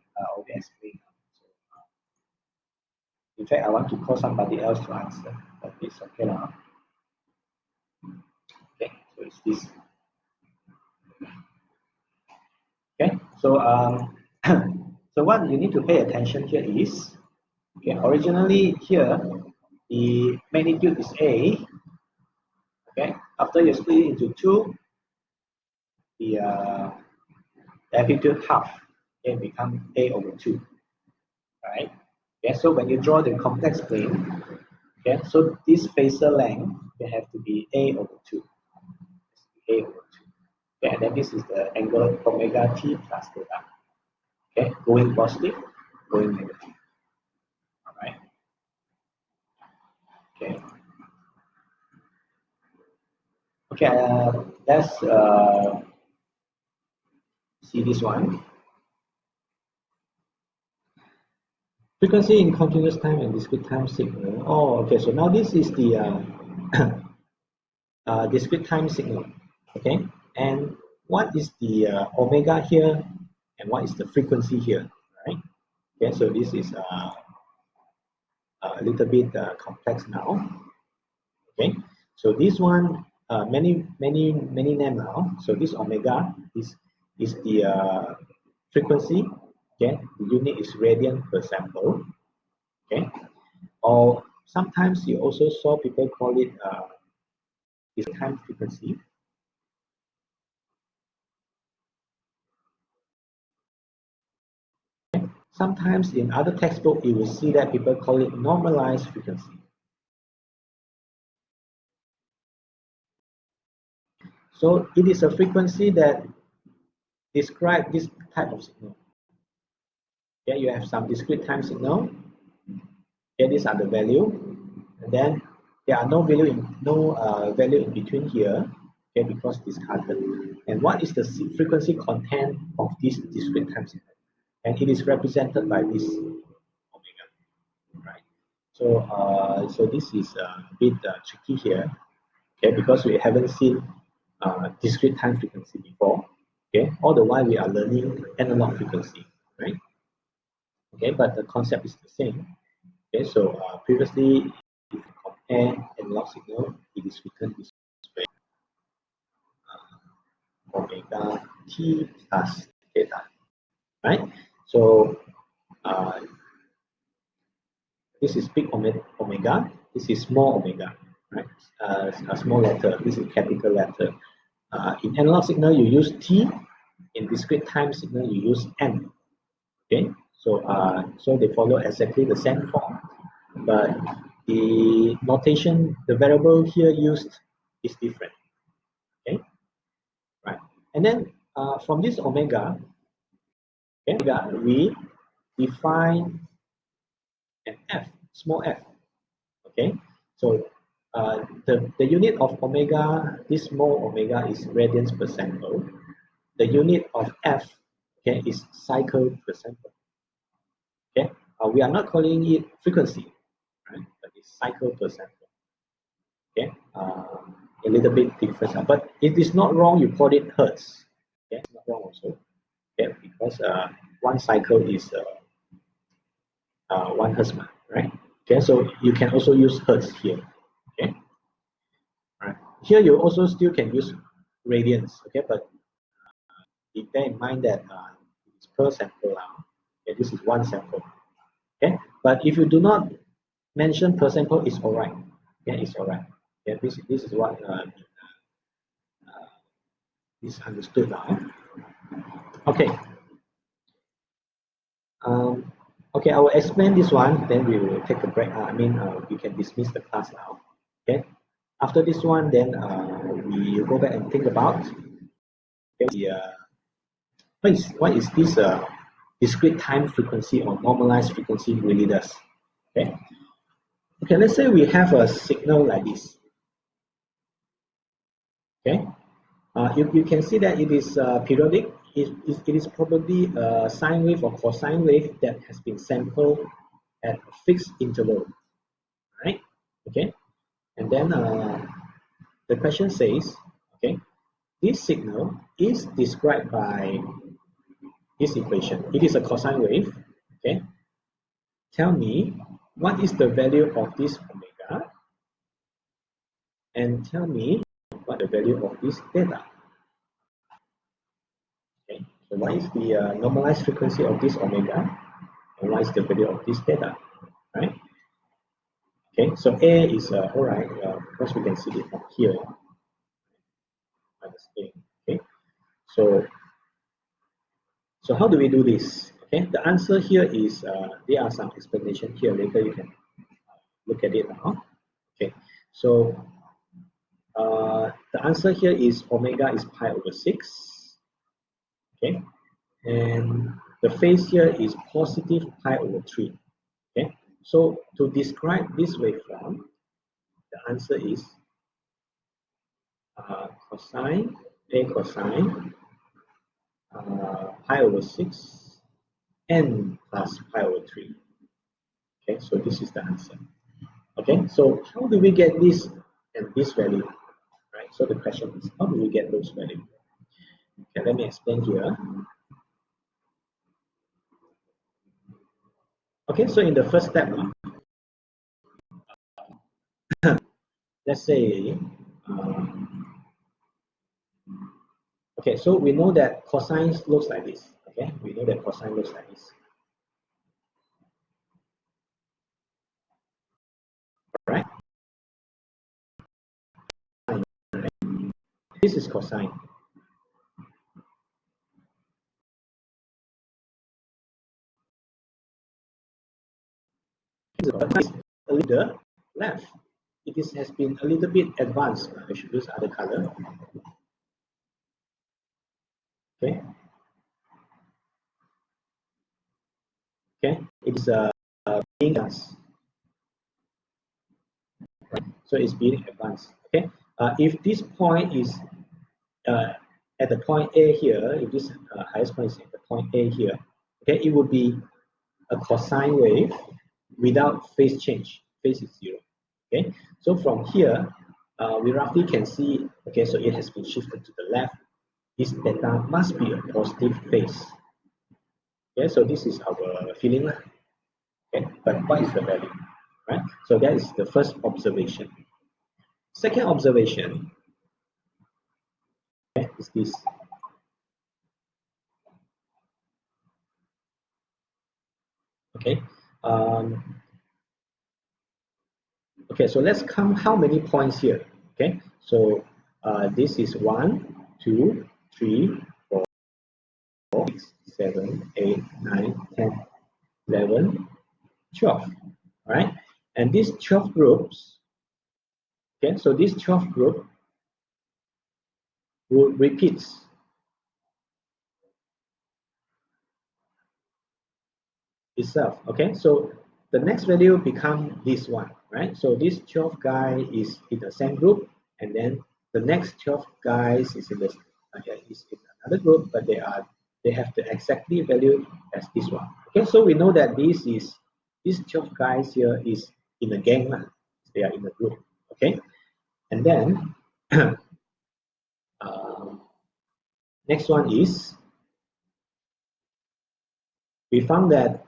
explained. So, in fact, I want to call somebody else to answer, but it's okay now. Okay, so it's this. Okay, so so what you need to pay attention here is, okay, originally here the magnitude is A. Okay, after you split it into two, the amplitude half, okay, become A over 2, right? Okay, so when you draw the complex plane, okay, so this phasor length will have to be A over 2, A over 2. Okay, and then this is the angle omega t plus theta. Okay, going positive, going negative. All right. Okay. Okay, let's see this one. Frequency in continuous time and discrete time signal. Oh, okay. So now this is the discrete time signal. Okay, and what is the omega here, and what is the frequency here? Right. Okay, so this is a little bit complex now. Okay, so this one many name now. So this omega is the frequency. Okay, the unit is radian per sample. Okay, or sometimes you also saw people call it this time frequency. Sometimes in other textbook you will see that people call it normalized frequency. So it is a frequency that describes this type of signal. Okay, you have some discrete time signal. Okay, these are the value, and then there are no value in between here. Okay, because discarded. And what is the frequency content of this discrete time signal? And it is represented by this omega, right? So so this is a bit tricky here. Okay, because we haven't seen discrete time frequency before. Okay, all the while we are learning analog frequency, right? Okay, but the concept is the same. Okay, so previously, if you compare analog signal, it is written this way: omega t plus theta, right? So uh, this is big omega. This is small omega, right? A small letter. This is capital letter. In analog signal, you use T. In discrete time signal, you use N. Okay, so so they follow exactly the same form, but the notation, the variable here used is different. Okay, right. And then from this omega, okay, we define an f, small f. Okay, so the unit of omega, this small omega is radians per sample. The unit of f, okay, is cycle per sample. Okay, we are not calling it frequency, right? But it's cycle per sample. Okay, a little bit different, but it is not wrong. You call it hertz. Okay, it's not wrong also. Okay, because one cycle is 1 hertz, right? Okay, so you can also use hertz here. Okay, right. Here you also still can use radians. Okay, but bear in mind that it's per sample now. Okay, this is one sample. Okay, but if you do not mention per sample, it's all right. Yeah, it's all right. Yeah, this is what is understood now. Okay. Okay, I will explain this one. Then we will take a break. We can dismiss the class now. Okay. After this one, then we go back and think about the, what is this discrete time frequency or normalized frequency really does. Okay. Okay, let's say we have a signal like this. Okay. You can see that it is periodic. It is probably a sine wave or cosine wave that has been sampled at a fixed interval, right? Okay, and then the question says, okay, this signal is described by this equation. It is a cosine wave. Okay, tell me what is the value of this omega, and tell me what the value of this theta. Okay, so what is the normalized frequency of this omega, and what is the value of this theta, right? Okay, so A is all right because we can see it from here minus A. Okay, so how do we do this? Okay, the answer here is there are some explanation here. Later you can look at it now. Okay, so the answer here is omega is pi over 6. Okay, and the phase here is positive pi over 3. Okay, so to describe this waveform, the answer is cosine A cosine pi over 6 n plus pi over 3. Okay, so this is the answer. Okay, so how do we get this and this value? Right, so the question is, how do we get those values? Okay, let me explain here. Okay, so in the first step, let's say, okay, so we know that cosine looks like this. Okay, we know that cosine looks like this. Right? This is cosine. This is a little left. Has been a little bit advanced. I should use other color. Okay. Okay. It's being advanced. Right? So it's being advanced. Okay. If this point is at the point A here, if this highest point is at the point A here, okay, it would be a cosine wave without phase change. Phase is 0. Okay, so from here, we roughly can see, okay, so it has been shifted to the left. This theta must be a positive phase. Okay, so this is our feeling. Okay, but what is the value? Right, so that is the first observation. Second observation, okay, is this. Okay, okay, so let's count how many points here. Okay, so this is 1, 2, 3, 4, 6, 7, 8, 9, 10, 11, 12. All right, and these 12 groups, okay, so this 12 group will repeats. Itself. Okay, so the next value become this one, right? So this 12 guy is in the same group, and then the next 12 guys is in the is in another group, but they have the exactly value as this one. Okay, so we know that these 12 guys here is in a gang, they are in a group. Okay, and then next one is we found that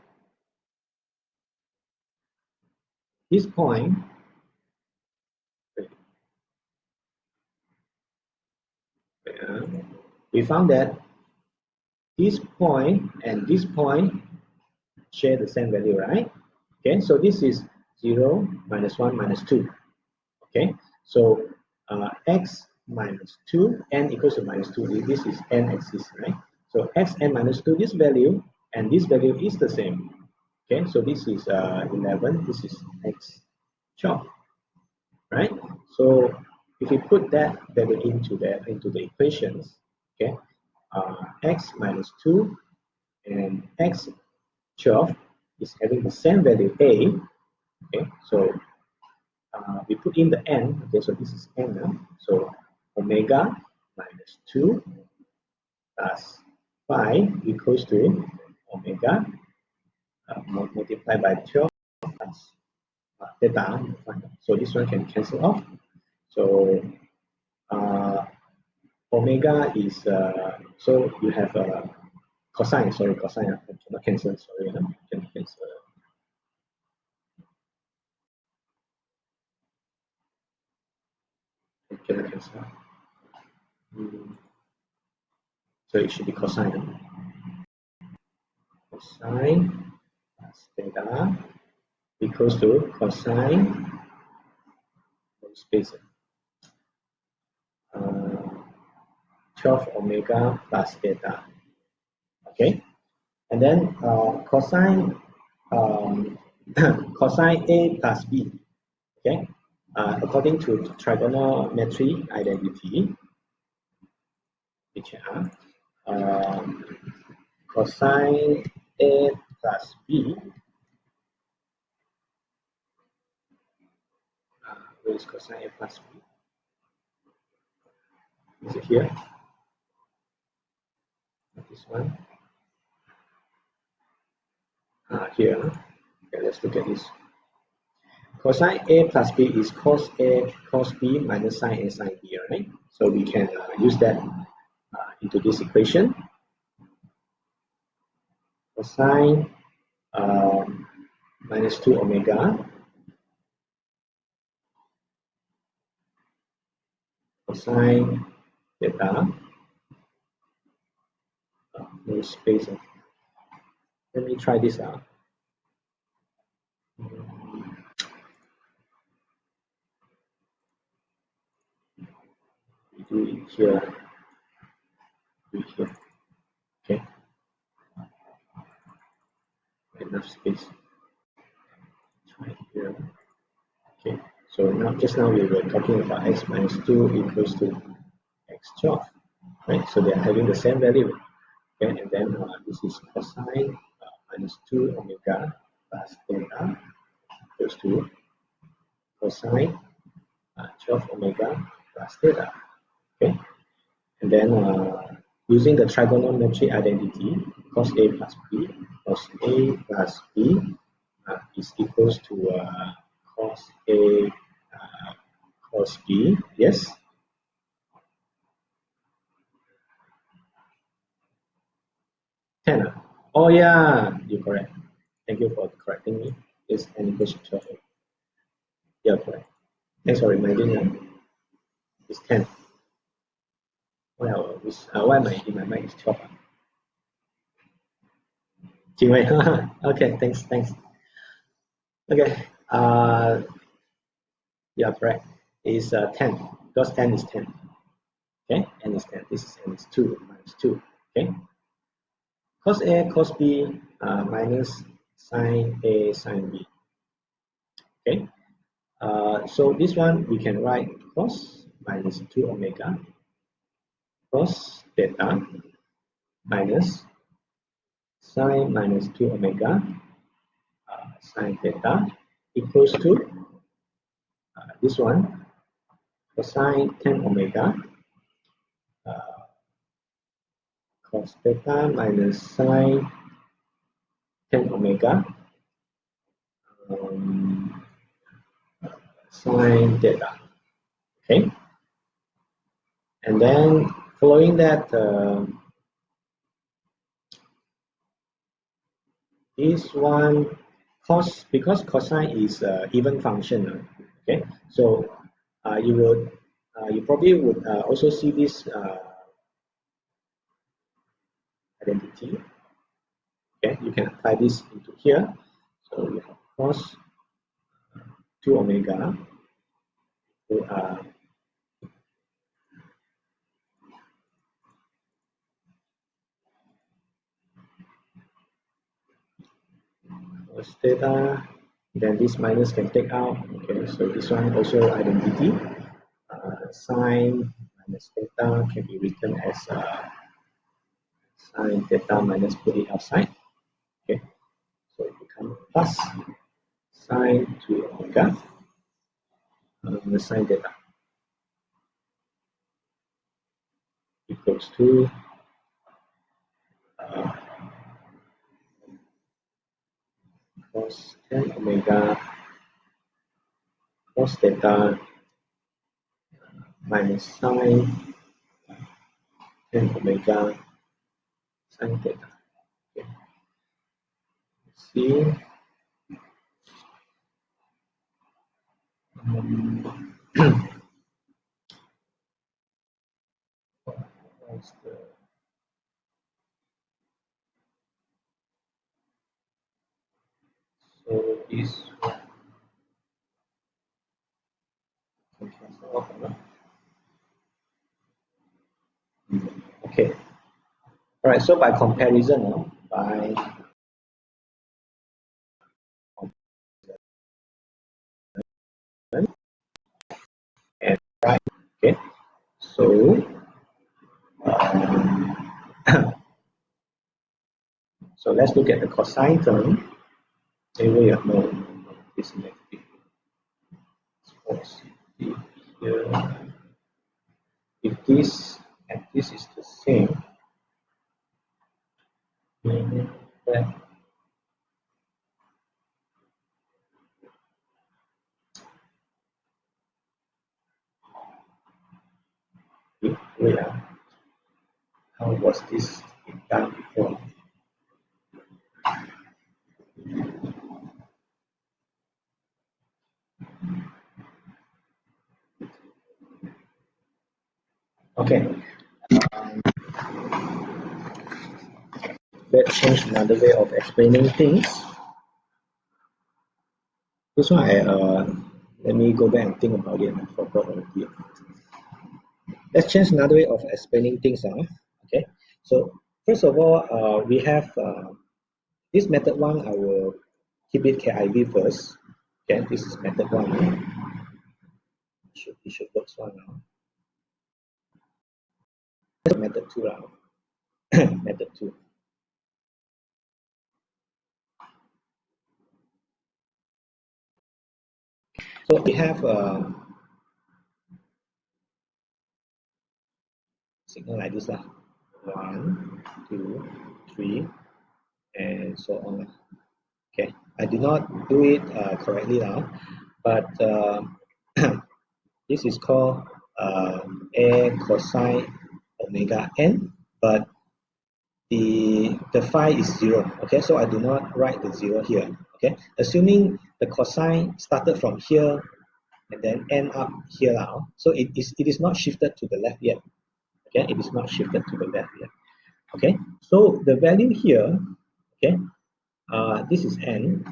this point we found that this point and this point share the same value, right? Okay, so this is 0, -1, -2. Okay, so x minus 2, n equals to -2. This is n axis, right? So x n minus 2, this value and this value is the same. Okay, so this is 11, this is x 12, right? So if we put that value into the equations, okay, x minus 2 and x 12 is having the same value a. Okay, so we put in the n. Okay, so this is n now. So omega minus 2 plus phi equals to omega multiplied by 12 plus theta. So this one can cancel off. So omega is so you have cosine. Sorry, cosine. I cannot cancel. Sorry, can cancel. Cannot cancel. So it should be cosine. Cosine plus theta equals to cosine space 12 omega plus theta. Okay, and then cosine cosine A plus B. Okay, according to trigonometry identity, which are cosine A plus B. Where is cosine A plus B? Is it here? This one. Here. Okay, let's look at this. Cosine A plus B is cos A cos B minus sine A sine B, right? So we can use that into this equation. Cosine minus 2 omega cosine theta no space. Let me try this out. Do it here. Do it here. Okay. Enough space. Try here. Okay. So now, just now we were talking about x minus 2 equals to x 12, right? So they are having the same value. Okay, and then this is cosine minus 2 omega plus theta equals to cosine 12 omega plus theta. Okay, and then using the trigonometry identity, cos A plus B, cos A plus B is equals to cos A cos B. Yes. Ten. Oh yeah, you're correct. Thank you for correcting me. It's n equals to 12. Yeah, correct. Thanks for reminding me. It's 10. Well, why in my mind is 12? Jingwei. Okay, thanks. Okay. Yeah, correct. It's 10 because n is 10. Okay, n is 10. This is n is 2 minus 2. Okay. Cos A cos B minus sine A sine B. Okay. So this one we can write cos minus 2 omega cos theta minus sine minus 2 omega sine theta equals to this one cosine 10 omega cos theta minus sine 10 omega sine theta. Okay, and then following that this one cos, because cosine is even function. Okay, so you probably would also see this identity. Okay, you can apply this into here. So you have cos 2 omega to cos theta. Then this minus can take out. Okay, so this one also identity. sine minus theta can be written as sine theta minus, put it outside. Okay, so it becomes plus sine 2 omega sine theta equals to cos 10 omega cos theta minus sine 10 omega sine theta. Okay. See, what's the so this one can cancel off, no? Okay. All right. So by comparison, by and right. Okay. So so let's look at the cosine term. Here we have no this negative. Here, if this and this is the same, meaning that how was this done before? Okay, let's change another way of explaining things. This one, let me go back and think about it. I forgot already. Let's change another way of explaining things. Okay, so first of all, we have this method one. I will keep it KIV first. Okay, this is method one. It should work one now. Method two now. Method two. So we have signal like this lah. 1, 2, 3, and so on. Okay, I did not do it correctly now, but this is called a cosine omega n, but the phi is 0. Okay, so I do not write the 0 here. Okay, assuming the cosine started from here and then end up here now, so it is not shifted to the left yet. Okay, it is not shifted to the left yet. Okay, so the value here, okay, this is n.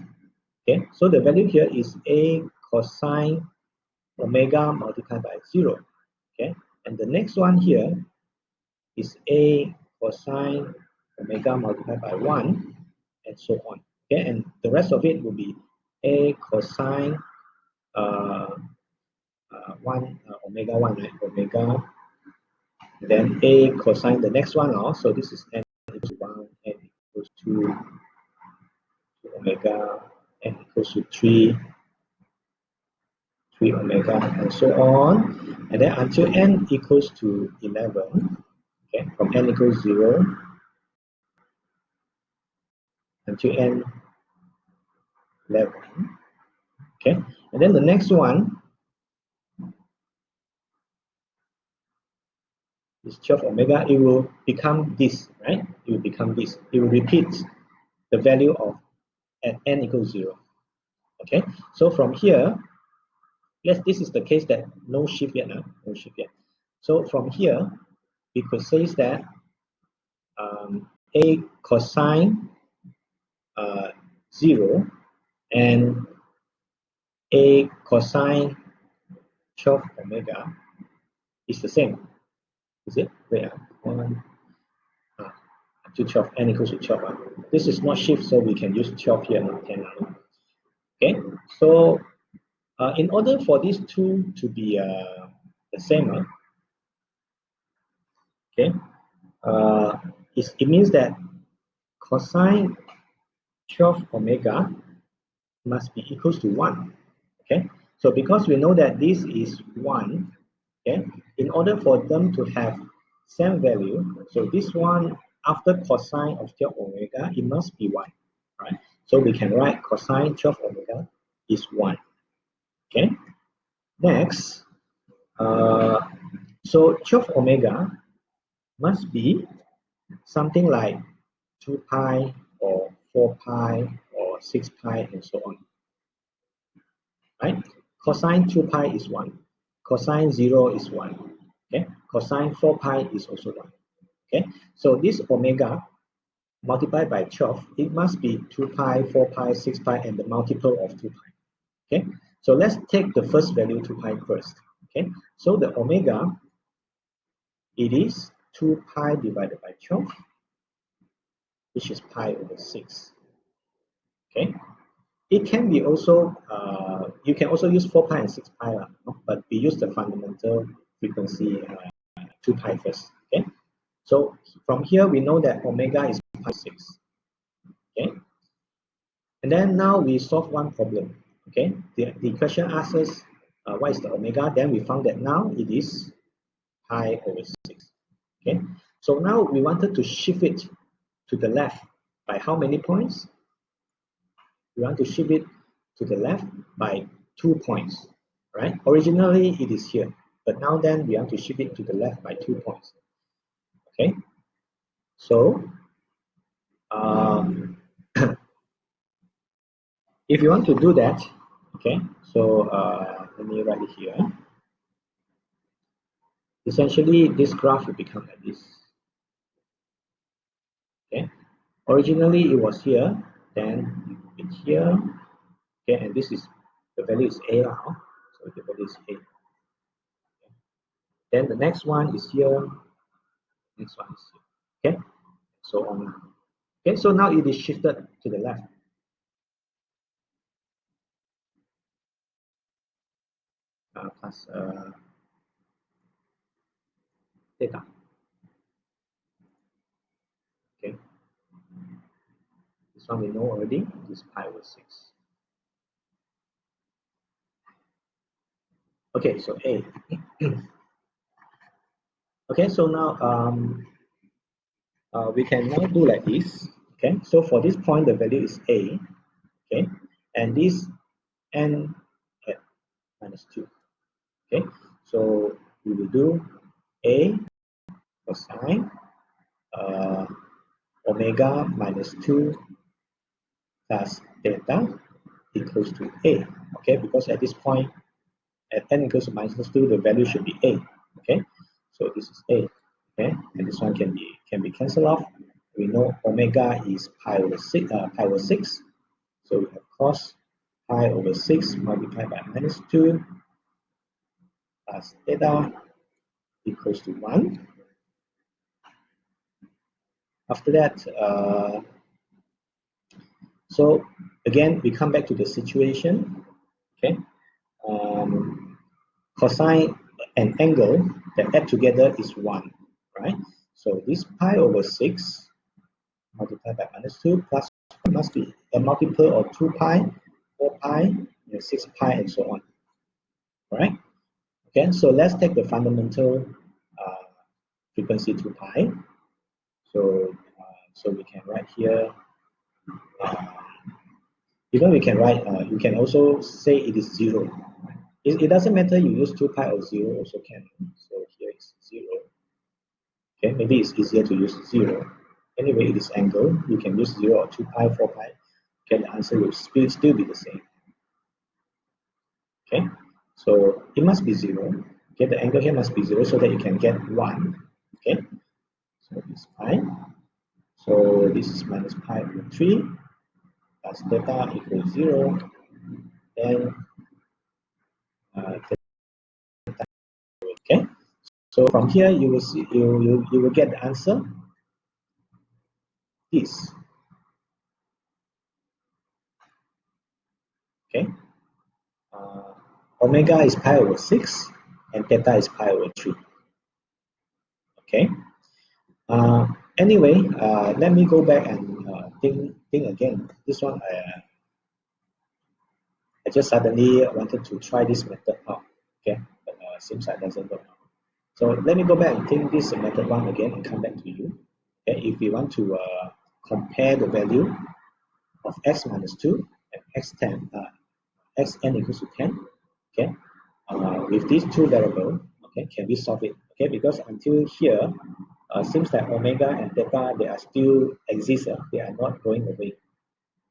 Okay, so the value here is a cosine omega multiplied by 0. Okay, and the next one here is a cosine omega multiplied by 1, and so on. Okay, and the rest of it will be a cosine 1 omega 1, right? Omega, then a cosine the next one also. This is n equals to 1, n equals to omega, n equals to 3 omega, and so on, and then until n equals to 11. Okay, from n equals 0 until n 11. Okay, and then the next one is 12 omega. It will become this, right? It will become this. It will repeat the value of at n equals 0. Okay, so from here, this is the case that no shift yet, no shift yet. So from here, we could say that a cosine 0 and a cosine 12 omega is the same. Is it? Wait, 1 to 12, n equals to 12. This is not shift, so we can use 12 here, not 10. Okay, so in order for these two to be the the same, right? Okay. It means that cosine 12 omega must be equals to 1. Okay. So because we know that this is 1, okay, in order for them to have same value, so this one after cosine of 12 omega, it must be 1, right? So we can write cosine 12 omega is 1. Okay. Next, so 12 omega must be something like 2 pi or 4 pi or 6 pi and so on, right? Cosine 2 pi is 1. Cosine 0 is 1. Okay. Cosine 4 pi is also 1. Okay. So this omega multiplied by 12, it must be 2 pi, 4 pi, 6 pi, and the multiple of 2 pi. Okay. So let's take the first value 2 pi first. Okay. So the omega, it is 2 pi divided by 12, which is pi over 6. Okay. It can be also, you can also use 4 pi and 6 pi, but we use the fundamental frequency 2 pi first. Okay. So from here, we know that omega is pi 6. Okay. And then now we solve one problem. Okay. The question asks us, what is the omega? Then we found that now it is pi over 6. Okay. So now we wanted to shift it to the left by how many points? We want to shift it to the left by 2 points, right? Originally it is here, but now then we want to shift it to the left by 2 points. Okay. So if you want to do that, okay, so let me write it here. Essentially, this graph will become like this. Okay. Originally it was here, then it's here. Okay, and this is the value is a now, so the value is a. Okay. Then the next one is here. Next one is here. Okay, so on. Okay, so now it is shifted to the left. Plus theta. Okay, this one we know already. This pi over 6. Okay, so a. Okay, so now we can now do like this. Okay, so for this point, the value is a. Okay, and this n at minus 2. Okay, so we will do a cosine omega minus 2 plus theta equals to a. Okay, because at this point at n equals to minus 2, the value should be a. Okay, so this is a. Okay, and this one can be cancelled off. We know omega is pi over 6. So we have cos pi over 6 multiplied by minus 2 plus theta equals to 1. After that, so again, we come back to the situation. Okay, cosine and angle that add together is 1, right? So this pi over 6 multiplied by minus 2 plus 1 must be a multiple of 2 pi, 4 pi, and 6 pi, and so on. All right? Okay, so let's take the fundamental frequency 2 pi. So we can write here, even we can write, you can also say it is 0. It doesn't matter you use 2 pi or 0 also can. So here is 0. Okay, maybe it's easier to use 0. Anyway, it is angle. You can use 0 or 2 pi, 4 pi. Okay, the answer will still be the same. Okay, so it must be 0. Okay, the angle here must be 0 so that you can get 1. Okay, so it's pi. So this is minus pi over 3 plus theta equals 0. Then, okay, so from here you will see you will get the answer. This. Okay. Omega is pi over 6 and theta is pi over 3. Okay. Anyway, let me go back and think again. This one, I just suddenly wanted to try this method out. Okay, but seems like it doesn't work. So let me go back and think this method one again and come back to you. Okay, if we want to compare the value of x minus 2 and xn equals to 10, okay, with these two variables, okay, can we solve it? Okay, because until here, seems like omega and theta, they are still exist, they are not going away.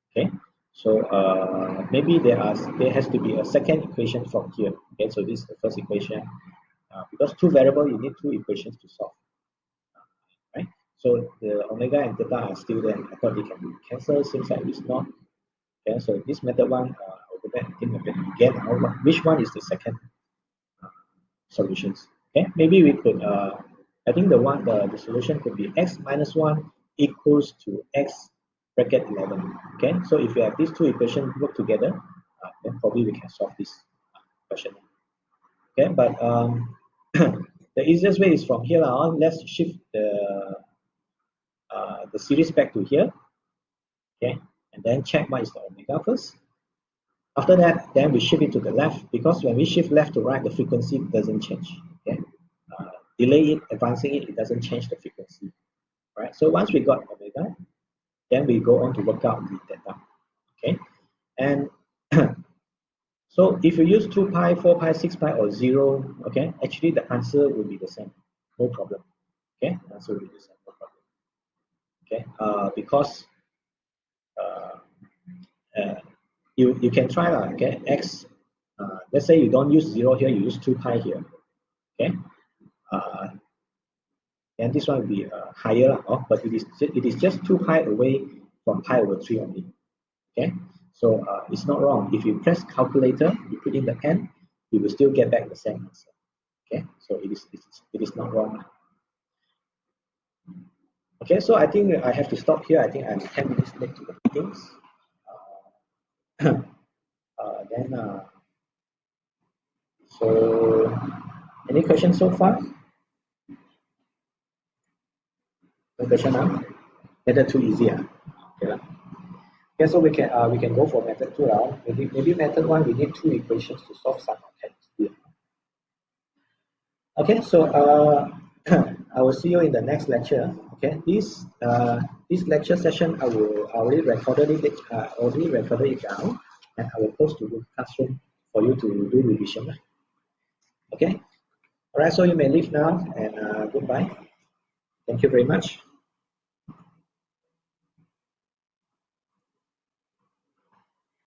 Okay, so maybe there has to be a second equation from here. Okay, so this is the first equation. Because two variables, you need two equations to solve, right? So the omega and theta are still there. I thought they can be cancelled. Seems like it's not. Okay, so this method one, I'll go back and think of it again. Which one is the second solutions? Okay, maybe we could. I think the solution could be x minus 1 equals to x bracket 11. Okay, so if you have these two equations work together, then probably we can solve this question. Okay, but the easiest way is from here on. Let's shift the series back to here. Okay, and then check what is the omega first. After that, then we shift it to the left, because when we shift left to right, the frequency doesn't change. Okay, delay it, advancing it, it doesn't change the frequency. Right. So once we got omega, then we go on to work out the theta. Okay, and so if you use 2 pi, 4 pi, 6 pi, or 0, okay, actually the answer will be the same, no problem. Okay, the answer will be the same, no problem. Okay, because you can try okay, x. Let's say you don't use 0 here, you use 2 pi here. Okay, and this one will be higher, but it is just 2 pi away from pi over 3 only. Okay, so it's not wrong. If you press calculator, you put in the n, you will still get back the same answer. Okay, so it is not wrong. Okay, so I think I have to stop here. I think I'm 10 minutes late to the meetings. Then so any questions so far? No question now? Method 2 easy. Okay, okay, so we can go for method 2 now. Maybe method 1 we need two equations to solve some of. Okay, so I will see you in the next lecture. Okay, this lecture session I already recorded it down, and I will post to the classroom for you to do revision. Okay, all right. So you may leave now, and goodbye. Thank you very much.